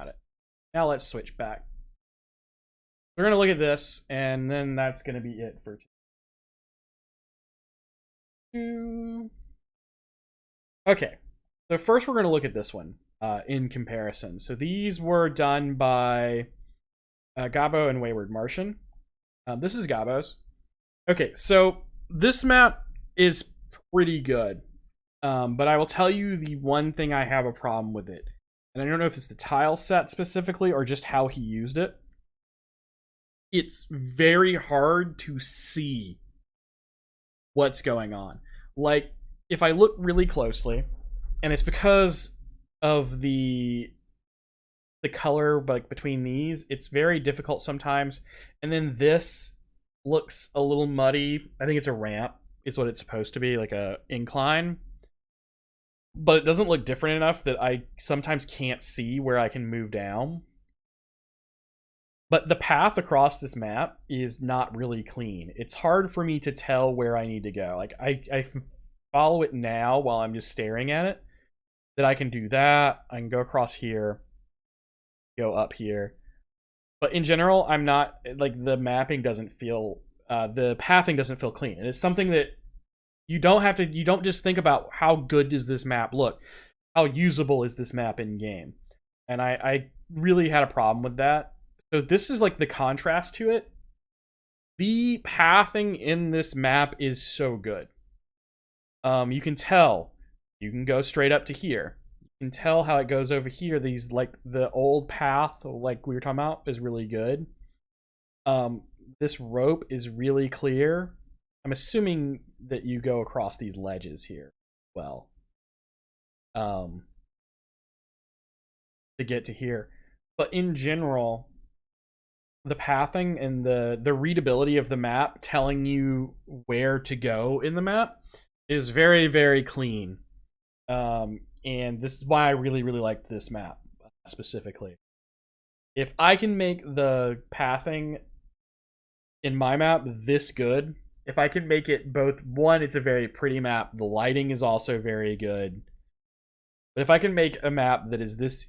A: Now let's switch back. We're going to look at this, and then that's going to be it for today. Okay. So first we're going to look at this one in comparison. So these were done by Gabo and Wayward Martian. This is Gabo's. Okay, so this map is pretty good. But I will tell you the one thing I have a problem with it. And I don't know if it's the tile set specifically or just how he used it. It's very hard to see what's going on. Like, if I look really closely, and it's because of the color like between these, it's very difficult sometimes. And then this looks a little muddy. I think it's a ramp. It's what it's supposed to be, like a incline. But it doesn't look different enough that I sometimes can't see where I can move down. But the path across this map is not really clean. It's hard for me to tell where I need to go. Like, I follow it now while I'm just staring at it. That I can do that. I can go across here. Go up here. But in general, I'm not, like, the mapping doesn't feel, the pathing doesn't feel clean. And it's something that you don't just think about how good does this map look. How usable is this map in game? And I really had a problem with that. So this is like the contrast to it. The pathing in this map is so good. You can tell. You can go straight up to here. You can tell how it goes over here. These, like, the old path, like we were talking about, is really good. This rope is really clear. I'm assuming that you go across these ledges here. Well, to get to here. But in general, the pathing and the readability of the map telling you where to go in the map is very, very clean. And this is why I really, really liked this map specifically. If I can make the pathing in my map this good, if I can make it both, one, it's a very pretty map. The lighting is also very good. But if I can make a map that is this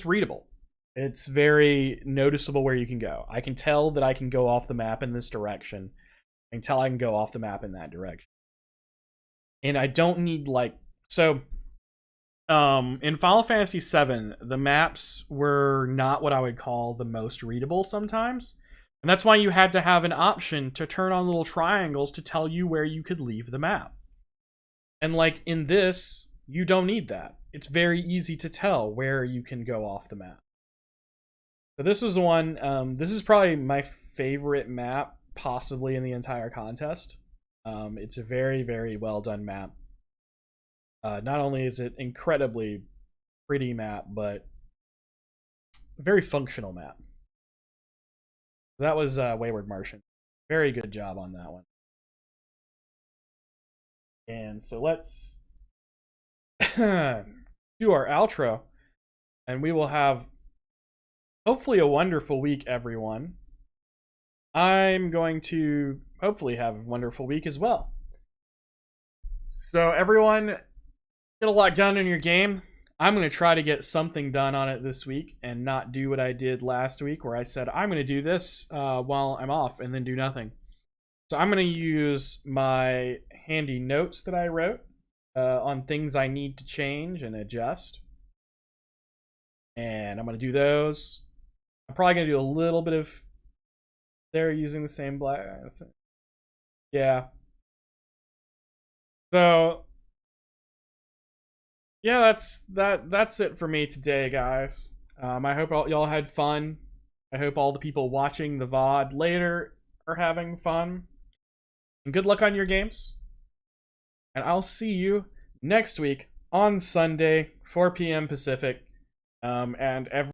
A: readable, it's very noticeable where you can go. I can tell that I can go off the map in this direction. I can tell I can go off the map in that direction. And I don't need like so in Final Fantasy VII, the maps were not what I would call the most readable sometimes. And that's why you had to have an option to turn on little triangles to tell you where you could leave the map. And like in this, you don't need that. It's very easy to tell where you can go off the map. So this was one, this is probably my favorite map possibly in the entire contest. It's a very, very well done map. Not only is it incredibly pretty map, but a very functional map. That was Wayward Martian. Very good job on that one. And so let's do our outro, and we will have hopefully a wonderful week, everyone. I'm going to hopefully have a wonderful week as well. So everyone, get a lot done in your game. I'm going to try to get something done on it this week and not do what I did last week where I said I'm going to do this while I'm off and then do nothing. So I'm going to use my handy notes that I wrote on things I need to change and adjust. And I'm going to do those. I'm probably going to do a little bit of... They're using the same black... Yeah. So... yeah, that's it for me today, guys. I hope y'all had fun. I hope all the people watching the VOD later are having fun. And good luck on your games. And I'll see you next week on Sunday, 4 p.m. Pacific. And every